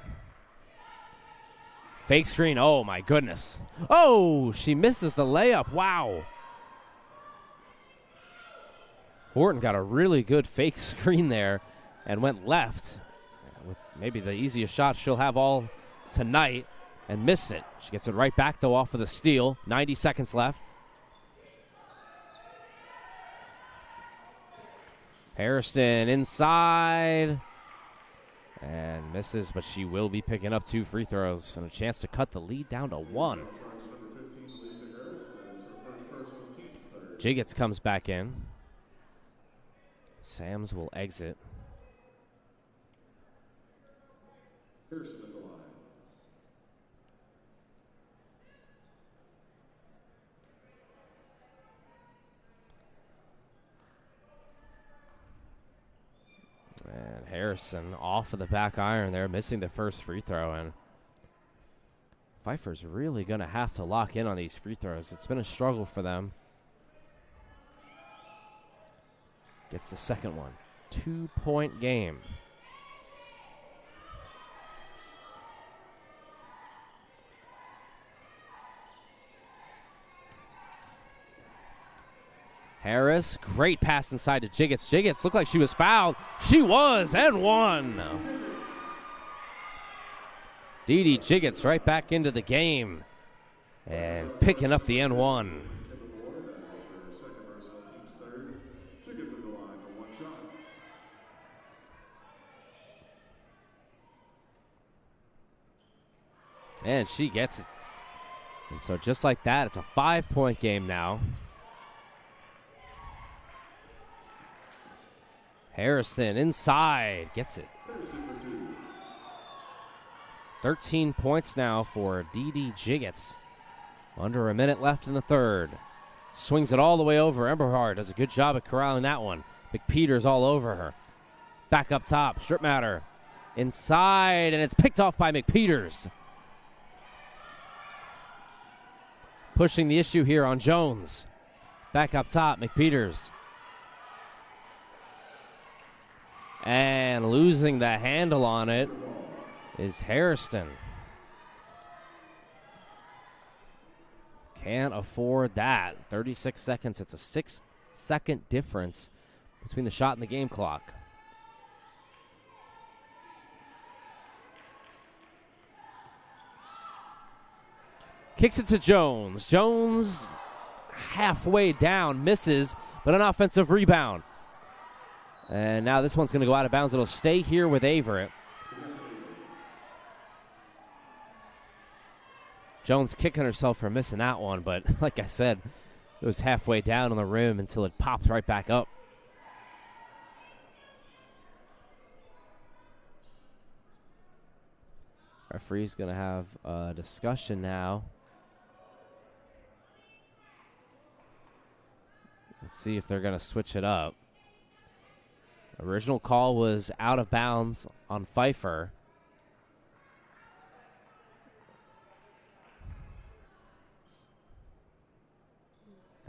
Fake screen. Oh, my goodness. Oh, she misses the layup. Wow. Horton got a really good fake screen there and went left. With maybe the easiest shot she'll have all tonight and miss it. She gets it right back, though, off of the steal. 90 seconds left. Hairston inside. And misses, but she will be picking up 2 free throws and a chance to cut the lead down to 1. Jiggets comes back in. Sams will exit. And Harrison off of the back iron there, missing the first free throw. And Pfeiffer's really going to have to lock in on these free throws. It's been a struggle for them. Gets the second one. 2-point game. Harris, great pass inside to Jiggets. Jiggets looked like she was fouled. She was, and one. Dee Jiggets right back into the game and picking up the N1. And she gets it. And so just like that, it's a 5-point game now. Harrison inside, gets it. 13 points now for Dee Jiggets. Under a minute left in the third. Swings it all the way over. Emberhard does a good job at corralling that one. McPeters all over her. Back up top, Stripmatter. Inside, and it's picked off by McPeters. Pushing the issue here on Jones. Back up top, McPeters. And losing the handle on it is Hairston. Can't afford that. 36 seconds. It's a 6-second difference between the shot and the game clock. Kicks it to Jones. Jones halfway down, misses, but an offensive rebound. And now this one's going to go out of bounds. It'll stay here with Averett. Jones kicking herself for missing that one, but like I said, it was halfway down on the rim until it popped right back up. Referee's going to have a discussion now. Let's see if they're going to switch it up. Original call was out of bounds on Pfeiffer.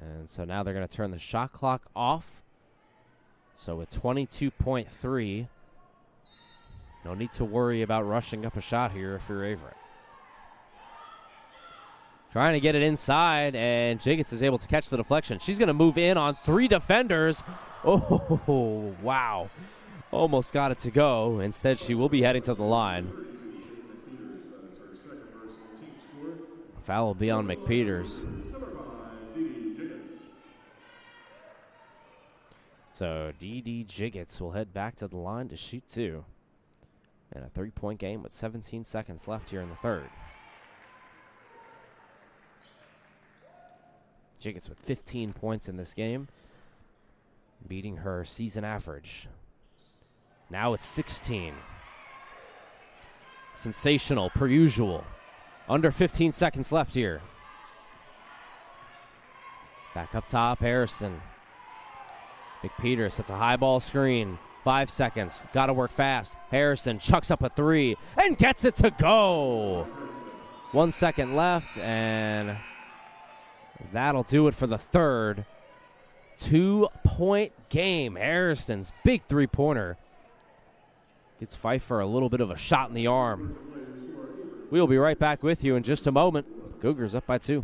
And so now they're going to turn the shot clock off. So with 22.3, no need to worry about rushing up a shot here if you're Averett. Trying to get it inside, and Jiggets is able to catch the deflection. She's going to move in on 3 defenders. Oh, wow. Almost got it to go. Instead, she will be heading to the line. Foul will be on McPeters. So D.D. Jiggets will head back to the line to shoot 2. And a 3-point game with 17 seconds left here in the third. Jiggets with 15 points in this game, beating her season average. Now it's 16. Sensational, per usual. Under 15 seconds left here. Back up top, Harrison. McPeter sets a high ball screen. 5 seconds. Got to work fast. Harrison chucks up a 3 and gets it to go. 1 second left, and that'll do it for the third. 2-point game. Harrison's big 3-pointer gets Pfeiffer a little bit of a shot in the arm. We'll be right back with you in just a moment. Cougars up by 2.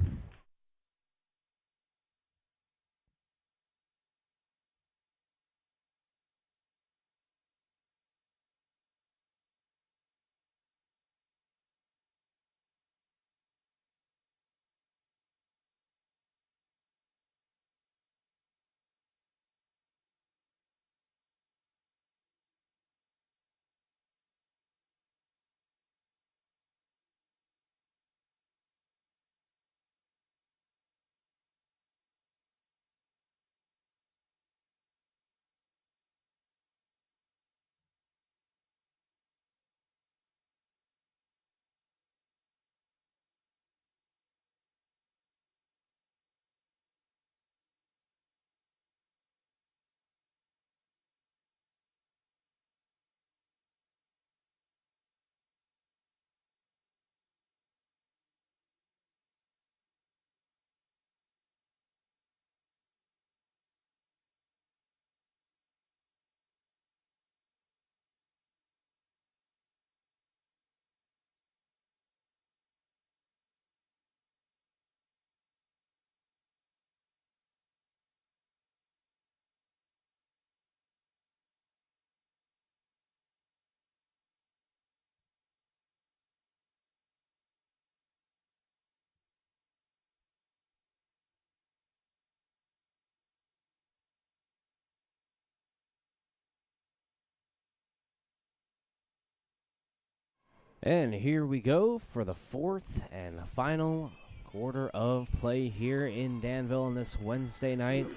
And here we go for the fourth and final quarter of play here in Danville on this Wednesday night.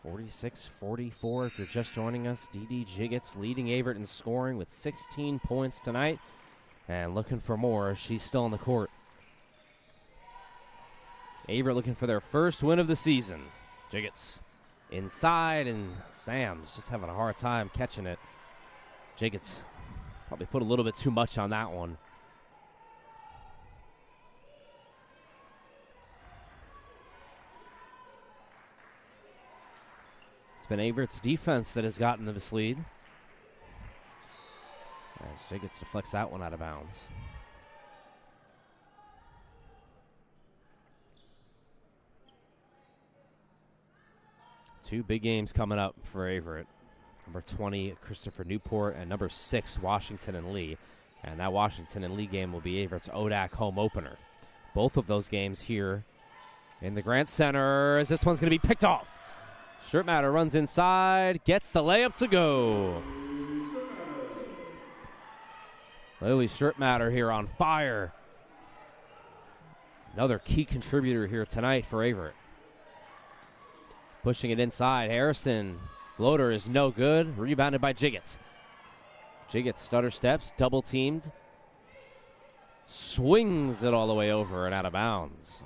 (46-44) if you're just joining us. D.D. Jiggets leading Averett in scoring with 16 points tonight. And looking for more. She's still on the court. Averett looking for their first win of the season. Jiggets inside, and Sam's just having a hard time catching it. Jiggets probably put a little bit too much on that one. It's been Averett's defense that has gotten them this lead. As Jiggets deflects that one out of bounds. Two big games coming up for Averett. Number 20, Christopher Newport, and number 6, Washington and Lee. And that Washington and Lee game will be Averett's ODAC home opener. Both of those games here in the Grant Center, as this one's going to be picked off. Strittmatter runs inside, gets the layup to go. Lily Strittmatter here on fire. Another key contributor here tonight for Averett. Pushing it inside. Harrison. Floater is no good. Rebounded by Jiggets. Jiggets stutter steps. Double teamed. Swings it all the way over and out of bounds.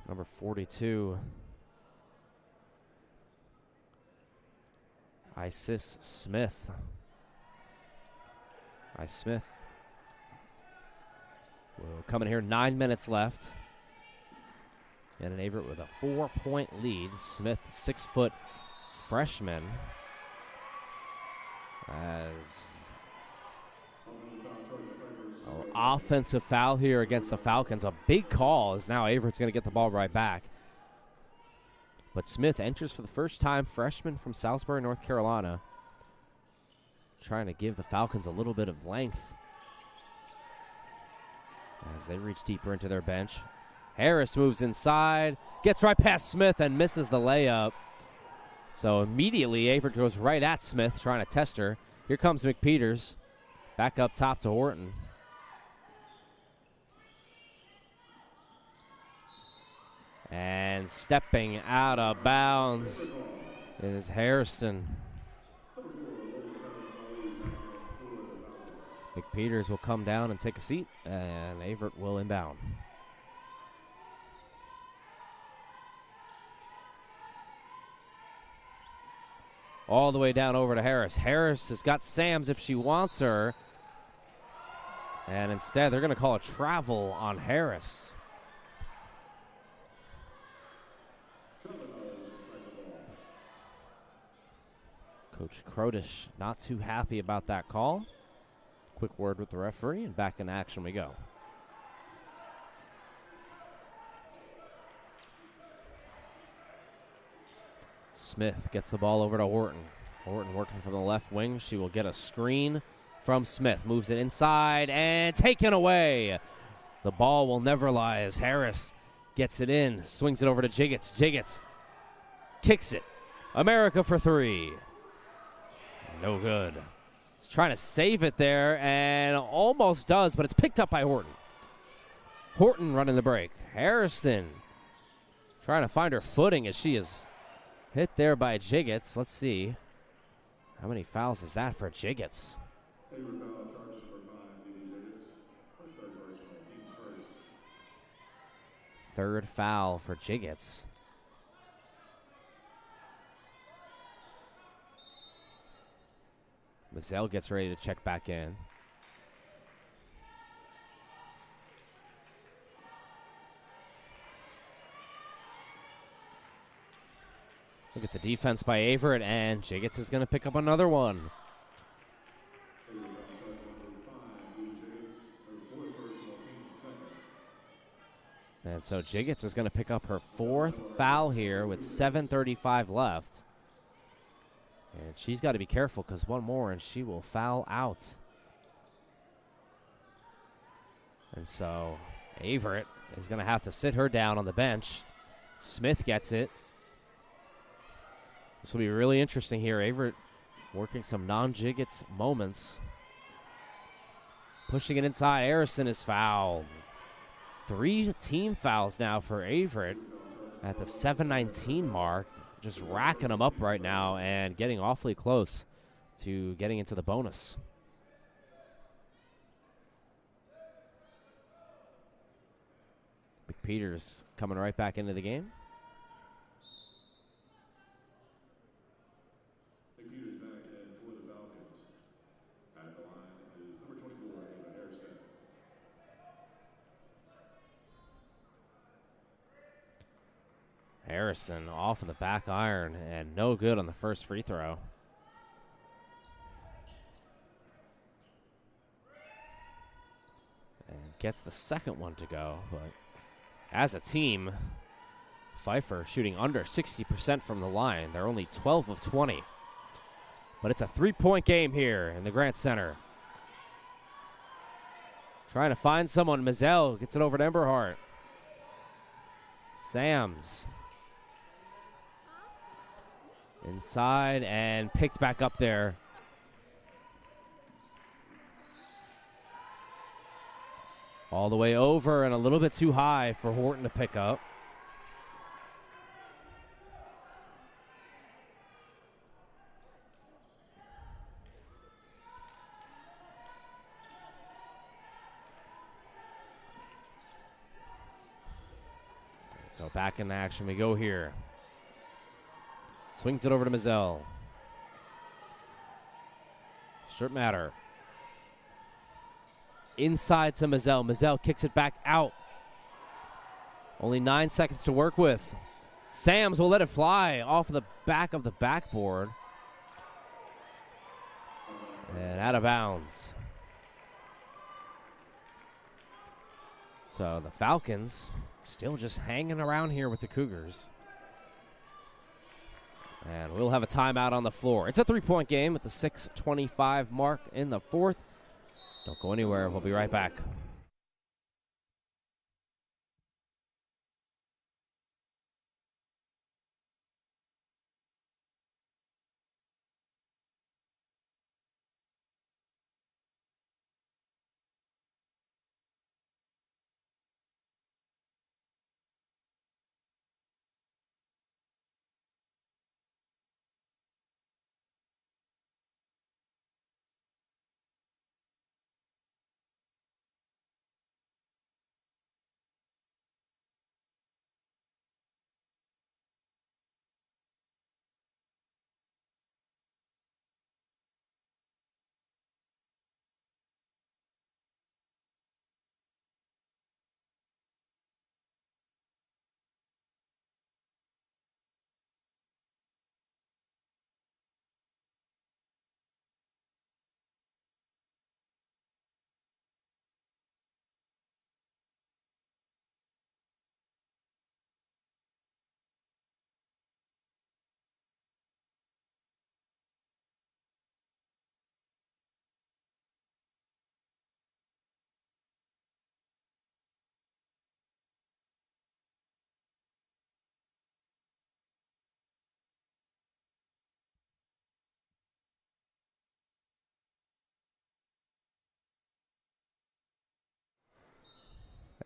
Number 42. Isis Smith. Smith will come in here. 9 minutes left. And an Averett with a 4-point lead. Smith, 6-foot freshman. As offensive foul here against the Falcons. A big call, as now Averett's going to get the ball right back. But Smith enters for the first time, freshman from Salisbury, North Carolina. Trying to give the Falcons a little bit of length as they reach deeper into their bench. Harris moves inside, gets right past Smith and misses the layup. So immediately Averett goes right at Smith, trying to test her. Here comes McPeters, back up top to Horton. And stepping out of bounds is Harrison. McPeters will come down and take a seat, and Averett will inbound. All the way down over to Harris. Harris has got Sams if she wants her. And instead, they're going to call a travel on Harris. Coach Krodish not too happy about that call. Quick word with the referee, and back in action we go. Smith gets the ball over to Horton. Horton working from the left wing. She will get a screen from Smith. Moves it inside and taken away. The ball will never lie as Harris gets it in. Swings it over to Jiggets. Jiggets kicks it. America for three. No good. He's trying to save it there and almost does, but it's picked up by Horton. Horton running the break. Harrison trying to find her footing as she is hit there by Jiggets. Let's see. How many fouls is that for Jiggets? Third foul for Jiggets. Mazzell gets ready to check back in. Look at the defense by Averett, and Jiggets is going to pick up another one. And so Jiggets is going to pick up her fourth foul here with 7:35 left. And she's got to be careful because one more and she will foul out. And so Averett is going to have to sit her down on the bench. Smith gets it. This will be really interesting here. Averett working some non-Jiggets moments. Pushing it inside. Harrison is fouled. 3 team fouls now for Averett at the 7:19 mark. Just racking them up right now and getting awfully close to getting into the bonus. McPeters coming right back into the game. McPeters back in for the Falcons. At the line is number 24, Harrison. Harrison off of the back iron and no good on the first free throw. And gets the second one to go, but as a team, Pfeiffer shooting under 60% from the line. They're only 12 of 20. But it's a 3-point game here in the Grant Center. Trying to find someone. Mazzell gets it over to Emberhart. Sams. Inside and picked back up there. All the way over and a little bit too high for Horton to pick up. So back in action we go here. Swings it over to Mazzell. Shouldn't matter. Inside to Mazzell. Mazzell kicks it back out. Only 9 seconds to work with. Sams will let it fly off the back of the backboard. And out of bounds. So the Falcons still just hanging around here with the Cougars. And we'll have a timeout on the floor. It's a 3-point game at the 6:25 mark in the fourth. Don't go anywhere. We'll be right back.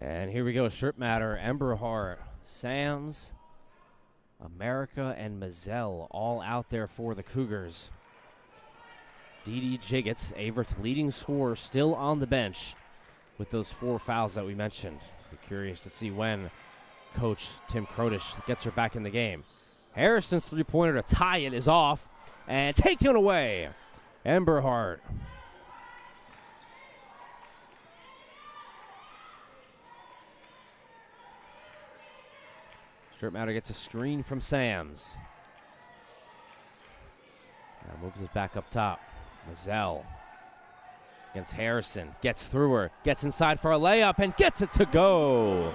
And here we go, Strip Matter, Emberhart, Sam's, America, and Mazzell all out there for the Cougars. D.D. Jiggets, Averett's leading scorer, still on the bench with those 4 fouls that we mentioned. Be curious to see when Coach Tim Krodish gets her back in the game. Harrison's three-pointer to tie it is off and taken away. Emberhart. Strip Matter gets a screen from Sams. Now moves it back up top. Mazzell against Harrison. Gets through her. Gets inside for a layup and gets it to go.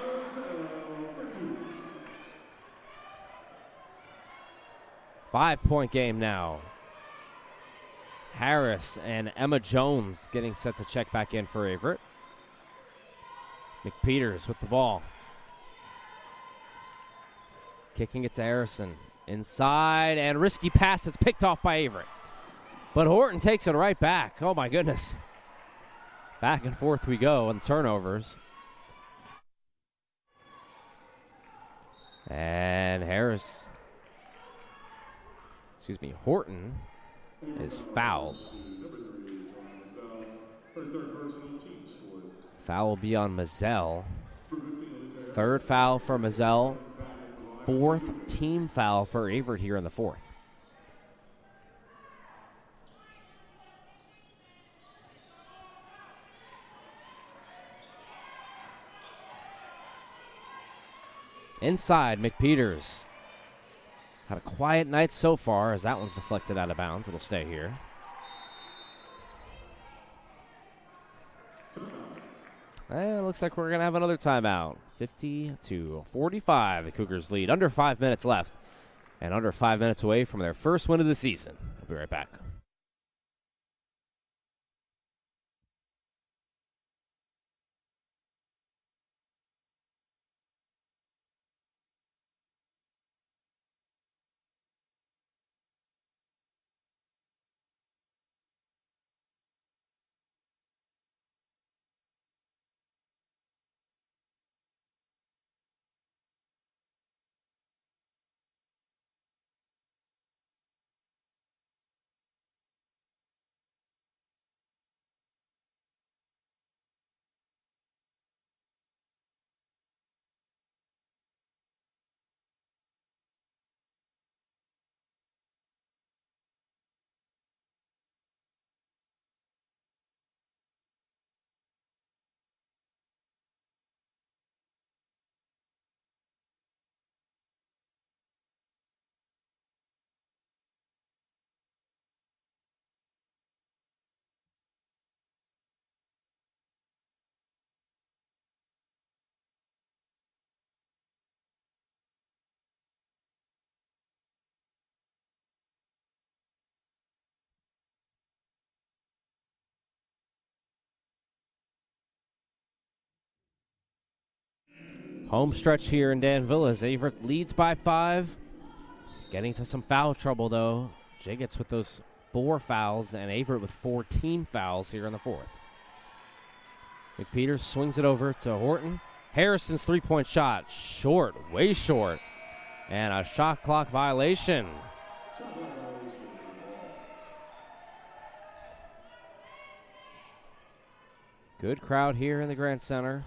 Five-point game now. Harris and Emma Jones getting set to check back in for Averett. McPeters with the ball. Kicking it to Harrison. Inside, and risky pass is picked off by Averett. But Horton takes it right back. Oh, my goodness. Back and forth we go on turnovers. And Horton is fouled. Foul will be on Mazzell. Third foul for Mazzell. Fourth team foul for Averett here in the fourth. Inside, McPeters. Had a quiet night so far as that one's deflected out of bounds. It'll stay here. And it looks like we're going to have another timeout. 50-45, the Cougars lead. Under 5 minutes left and under 5 minutes away from their first win of the season. We'll be right back. Home stretch here in Danville as Averett leads by 5. Getting to some foul trouble, though. Jiggets with those 4 fouls, and Averett with 14 fouls here in the 4th. McPeters swings it over to Horton. Harrison's three-point shot, short, way short, and a shot clock violation. Good crowd here in the Grant Center.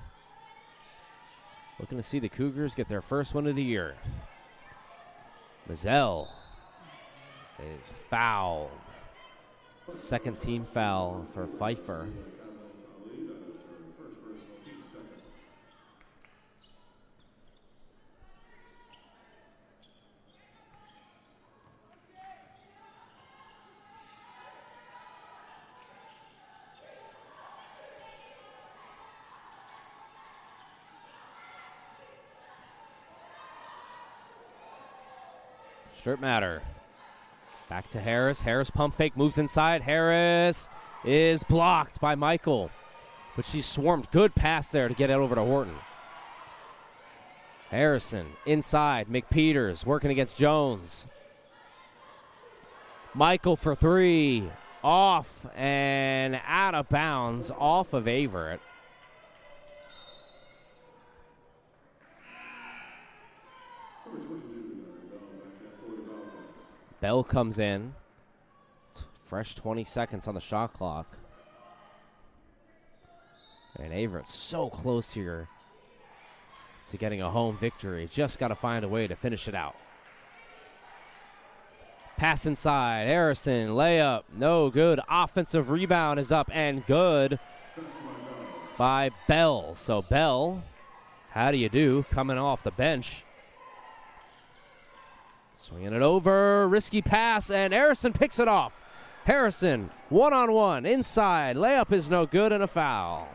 Looking to see the Cougars get their first win of the year. Mazzell is fouled. Second team foul for Pfeiffer. Shirt matter. Back to Harris. Harris pump fake, moves inside. Harris is blocked by Michael, but she swarmed. Good pass there to get it over to Horton. Harrison inside. McPeters working against Jones. Michael for 3. Off and out of bounds off of Averett. Bell comes in. Fresh 20 seconds on the shot clock. And Averett's so close here to getting a home victory. Just got to find a way to finish it out. Pass inside. Harrison, layup, no good. Offensive rebound is up and good by Bell. So Bell, how do you do? Coming off the bench. Swinging it over, risky pass, and Harrison picks it off. Harrison, one-on-one, inside. Layup is no good, and a foul.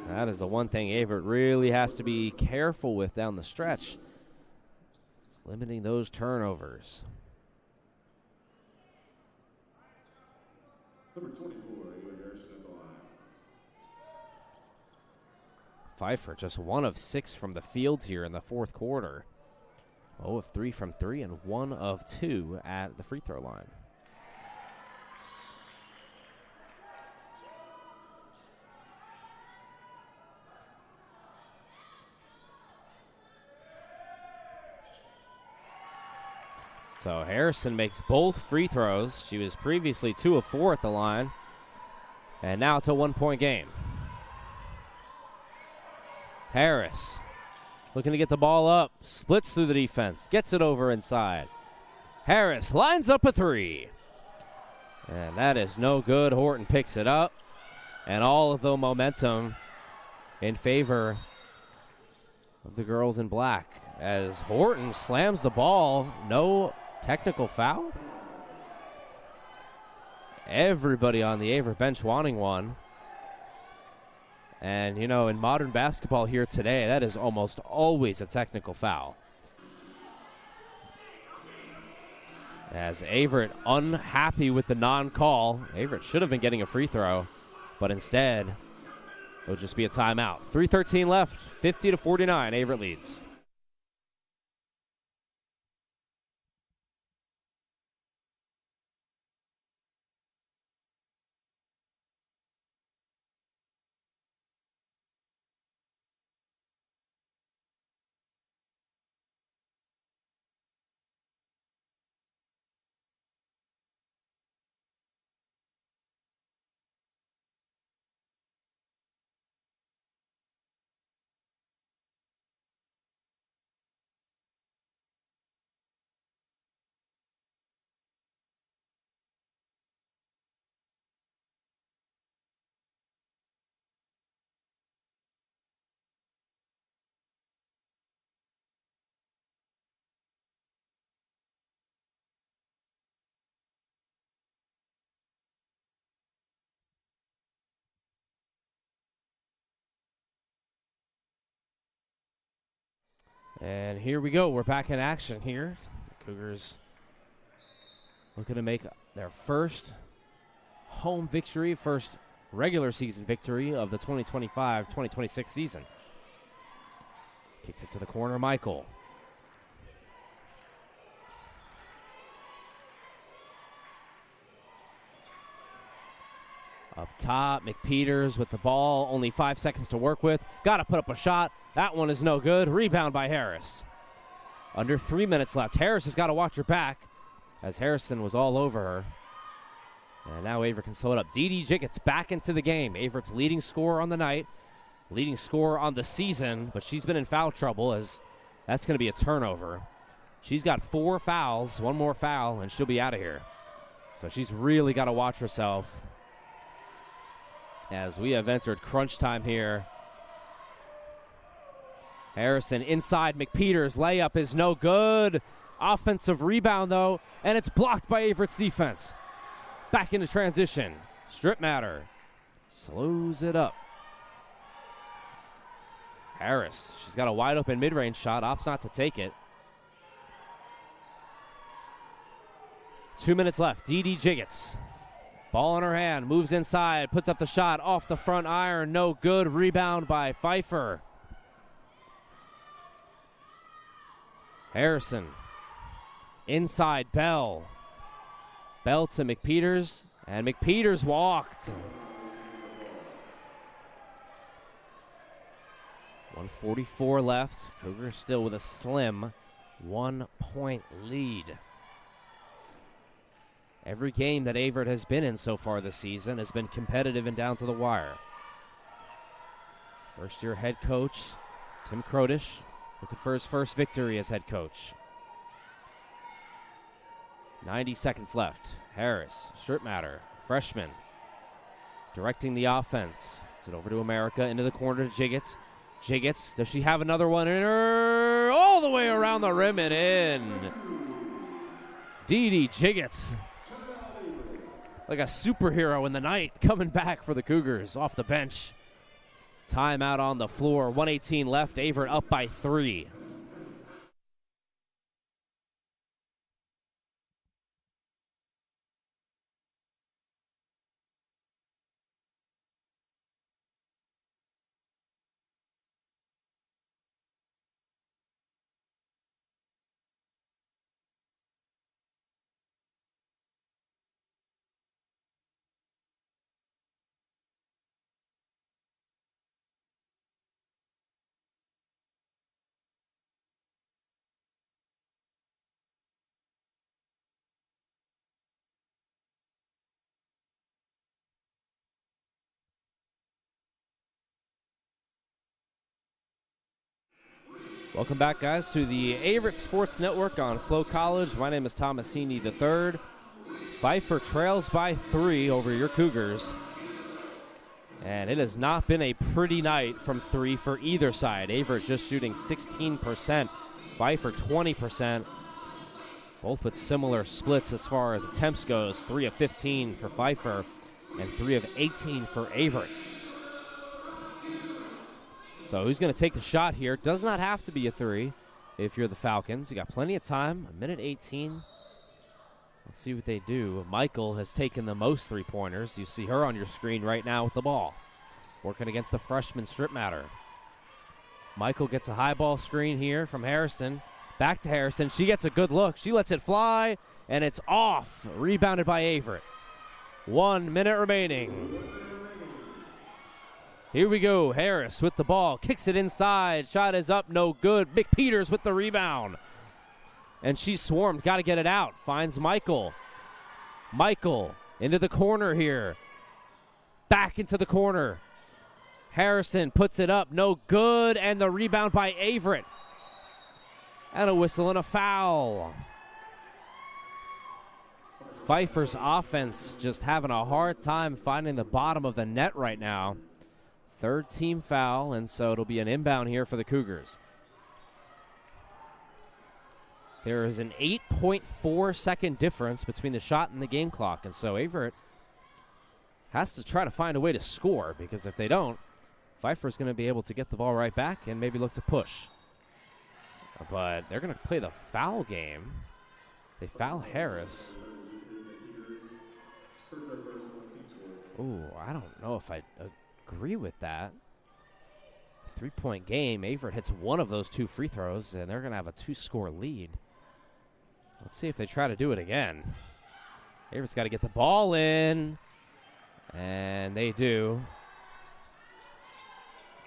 That is the one thing Averett really has to be careful with down the stretch. It's limiting those turnovers. Number 24, Harrison at the line. Pfeiffer just 1 of 6 from the field here in the 4th quarter. 0 of 3 from 3 and 1 of 2 at the free throw line. So Harrison makes both free throws. She was previously 2 of 4 at the line. And now it's a 1-point game. Harris looking to get the ball up, splits through the defense, gets it over inside. Harris lines up a 3. And that is no good. Horton picks it up. And all of the momentum in favor of the girls in black as Horton slams the ball. No technical foul. Everybody on the Averett bench wanting one. And, you know, in modern basketball here today, that is almost always a technical foul. As Averett unhappy with the non-call. Averett should have been getting a free throw, but instead, it'll just be a timeout. 3:13 left, 50-49, Averett leads. And here we go. We're back in action here. The Cougars looking to make their first home victory, first regular season victory of the 2025-2026 season. Kicks it to the corner, Michael. Up top, McPeters with the ball. Only 5 seconds to work with. Got to put up a shot. That one is no good. Rebound by Harris. Under 3 minutes left. Harris has got to watch her back as Harrison was all over her. And now Averett can slow it up. Dee gets back into the game. Averett's leading scorer on the night. Leading scorer on the season. But she's been in foul trouble as that's going to be a turnover. She's got 4 fouls. One more foul and she'll be out of here. So she's really got to watch herself as we have entered crunch time here. Harrison inside McPeters. Layup is no good. Offensive rebound, though, and it's blocked by Averett's defense. Back into transition. Strip matter. Slows it up. Harris, she's got a wide open mid-range shot. Opts not to take it. 2 minutes left. Dee Jiggets. Ball in her hand, moves inside, puts up the shot off the front iron, no good. Rebound by Pfeiffer. Harrison. Inside, Bell. Bell to McPeters, and McPeters walked. 1:44 left. Cougars still with a slim 1-point lead. Every game that Averett has been in so far this season has been competitive and down to the wire. First-year head coach Tim Krodish looking for his first victory as head coach. 90 seconds left. Harris, strip matter, freshman, directing the offense. It's it over to America, into the corner to Jiggets. Jiggets, does she have another one in her? All the way around the rim and in. Dee Jiggets, like a superhero in the night, coming back for the Cougars off the bench. Timeout on the floor. 1:18 left. Averett up by 3. Welcome back, guys, to the Averett Sports Network on Flow College. My name is Thomas Heaney III. Pfeiffer trails by 3 over your Cougars. And it has not been a pretty night from 3 for either side. Averett just shooting 16%, Pfeiffer 20%. Both with similar splits as far as attempts goes. 3 of 15 for Pfeiffer and 3 of 18 for Averett. So who's going to take the shot here? Does not have to be a 3 if you're the Falcons. You got plenty of time, 1:18. Let's see what they do. Michael has taken the most 3-pointers. You see her on your screen right now with the ball. Working against the freshman strip matter. Michael gets a high ball screen here from Harrison. Back to Harrison. She gets a good look. She lets it fly, and it's off. Rebounded by Averett. 1 minute remaining. Here we go. Harris with the ball. Kicks it inside. Shot is up. No good. McPeters with the rebound. And she's swarmed. Got to get it out. Finds Michael. Michael into the corner here. Back into the corner. Harrison puts it up. No good. And the rebound by Averett. And a whistle and a foul. Pfeiffer's offense just having a hard time finding the bottom of the net right now. Third team foul, and so it'll be an inbound here for the Cougars. There is an 8.4 second difference between the shot and the game clock, and so Averett has to try to find a way to score, because if they don't, Pfeiffer's going to be able to get the ball right back and maybe look to push. But they're going to play the foul game. They foul Harris. Ooh, I don't know if I agree with that. 3-point game. Averett hits one of those 2 free throws, and they're going to have a 2-score lead. Let's see if they try to do it again. Averett's got to get the ball in, and they do.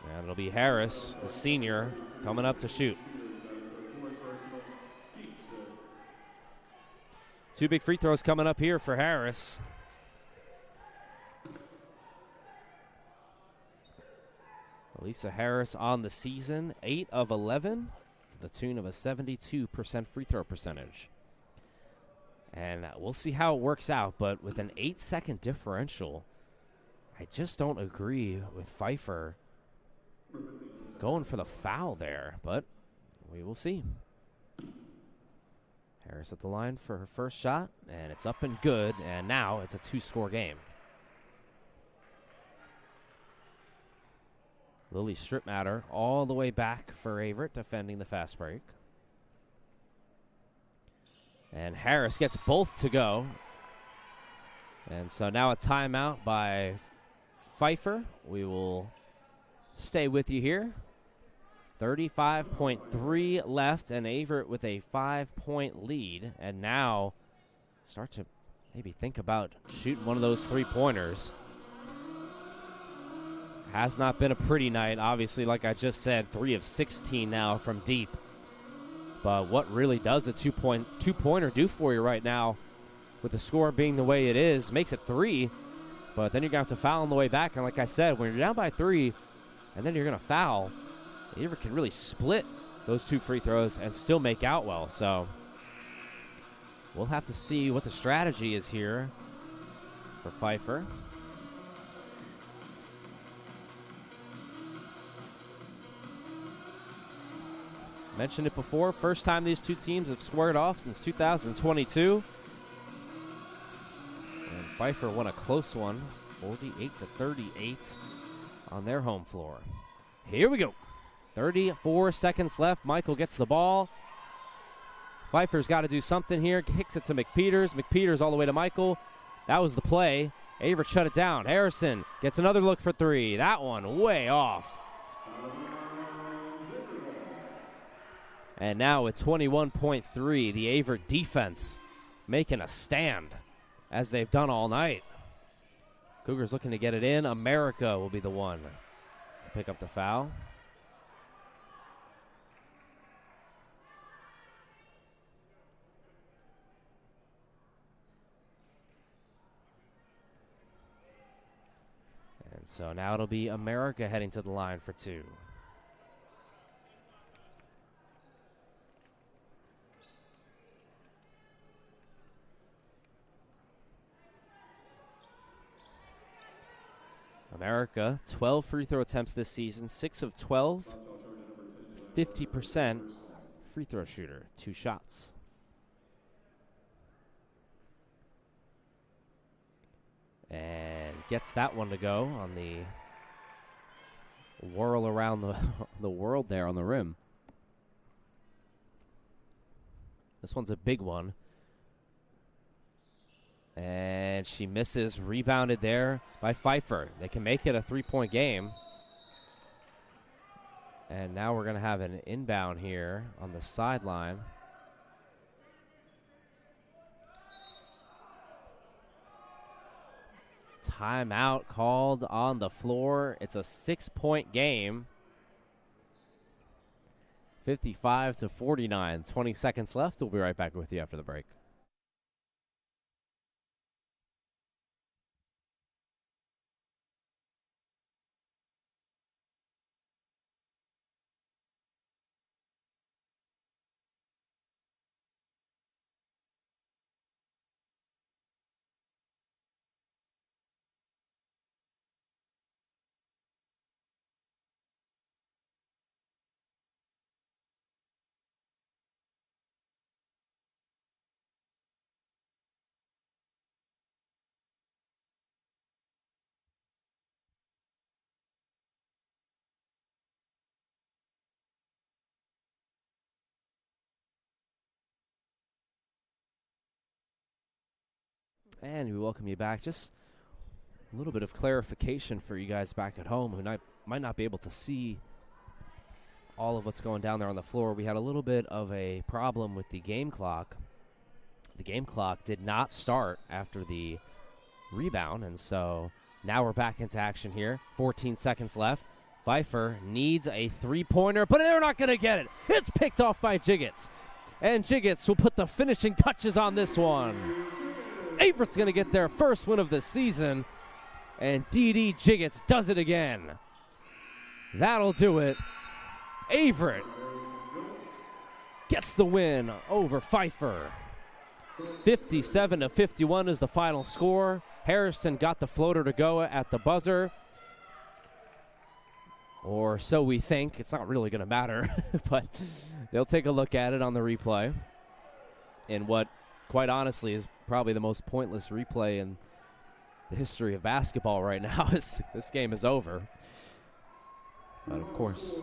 And it'll be Harris, the senior, coming up to shoot. 2 big free throws coming up here for Harris. Elisa Harris on the season, 8 of 11, to the tune of a 72% free throw percentage. And we'll see how it works out, but with an 8-second differential, I just don't agree with Pfeiffer going for the foul there, but we will see. Harris at the line for her first shot, and it's up and good, and now it's a 2-score game. Lily Stripmatter all the way back for Averett, defending the fast break. And Harris gets both to go. And so now a timeout by Pfeiffer. We will stay with you here. 35.3 left, and Averett with a 5-point lead. And now start to maybe think about shooting one of those 3-pointers. Has not been a pretty night. Obviously, like I just said, 3 of 16 now from deep. But what really does a two-pointer do for you right now, with the score being the way it is, makes it 3. But then you're going to have to foul on the way back. And like I said, when you're down by 3 and then you're going to foul, Averett can really split those 2 free throws and still make out well. So we'll have to see what the strategy is here for Pfeiffer. Mentioned it before, first time these 2 teams have squared off since 2022. And Pfeiffer won a close one, 48-38 on their home floor. Here we go. 34 seconds left. Michael gets the ball. Pfeiffer's got to do something here. Kicks it to McPeters. McPeters all the way to Michael. That was the play. Averett shut it down. Harrison gets another look for 3. That one way off. And now with 21.3, the Averett defense making a stand, as they've done all night. Cougars looking to get it in. America will be the one to pick up the foul. And so now it'll be America heading to the line for 2. America, 12 free throw attempts this season, 6 of 12, 50% free throw shooter, 2 shots. And gets that one to go on the whirl around the world there on the rim. This one's a big one. And she misses, rebounded there by Pfeiffer. They can make it a 3-point game. And now we're going to have an inbound here on the sideline. Timeout called on the floor. It's a 6-point game. 55-49. 20 seconds left. We'll be right back with you after the break. And we welcome you back. Just A little bit of clarification for you guys back at home who might not be able to see all of what's going down there on the floor. We had a little bit of a problem with the game clock. The game clock did not start after the rebound, and so now we're back into action here. 14 seconds left. Pfeiffer needs a three-pointer, but they're not going to get it. It's picked off by Jiggets, and Jiggets will put the finishing touches on this one. Averett's going to get their first win of the season, and D.D. Jiggets does it again. That'll do it. Averett gets the win over Pfeiffer. 57-51 is the final score. Harrison got the floater to go at the buzzer. Or so we think. It's not really going to matter, but they'll take a look at it on the replay. In what, quite honestly, is probably the most pointless replay in the history of basketball right now. This game is over. But of course.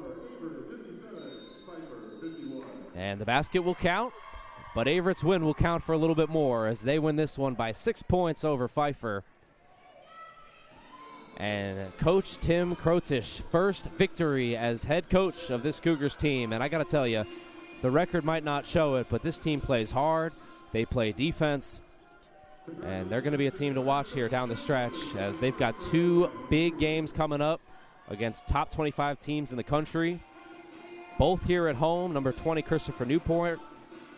And the basket will count, but Averett's win will count for a little bit more as they win this one by 6 points over Pfeiffer. And Coach Tim Krotish, first victory as head coach of this Cougars team. And I got to tell you, the record might not show it, but this team plays hard. They play defense. And they're going to be a team to watch here down the stretch as they've got 2 big games coming up against top 25 teams in the country. Both here at home, number 20, Christopher Newport,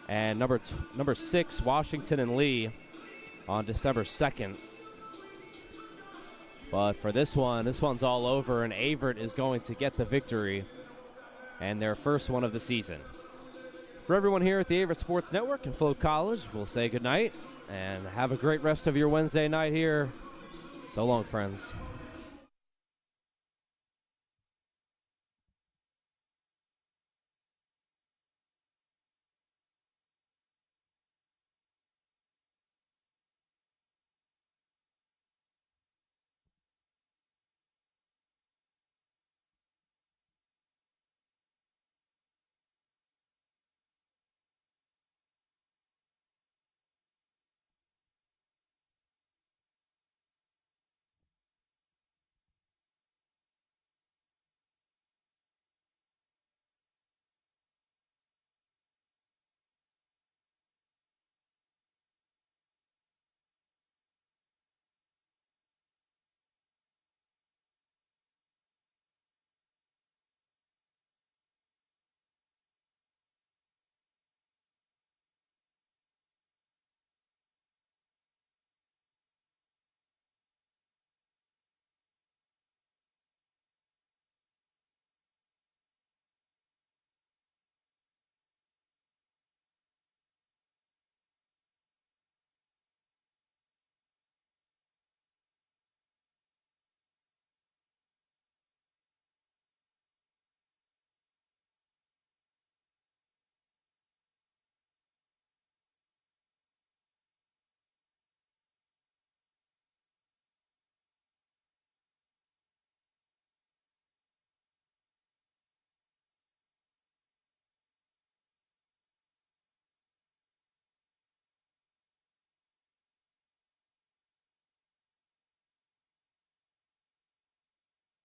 and number 6, Washington and Lee on December 2nd. But for this one's all over, and Averett is going to get the victory and their first one of the season. For everyone here at the Averett Sports Network and Flow College, we'll say goodnight and have a great rest of your Wednesday night here. So long, friends.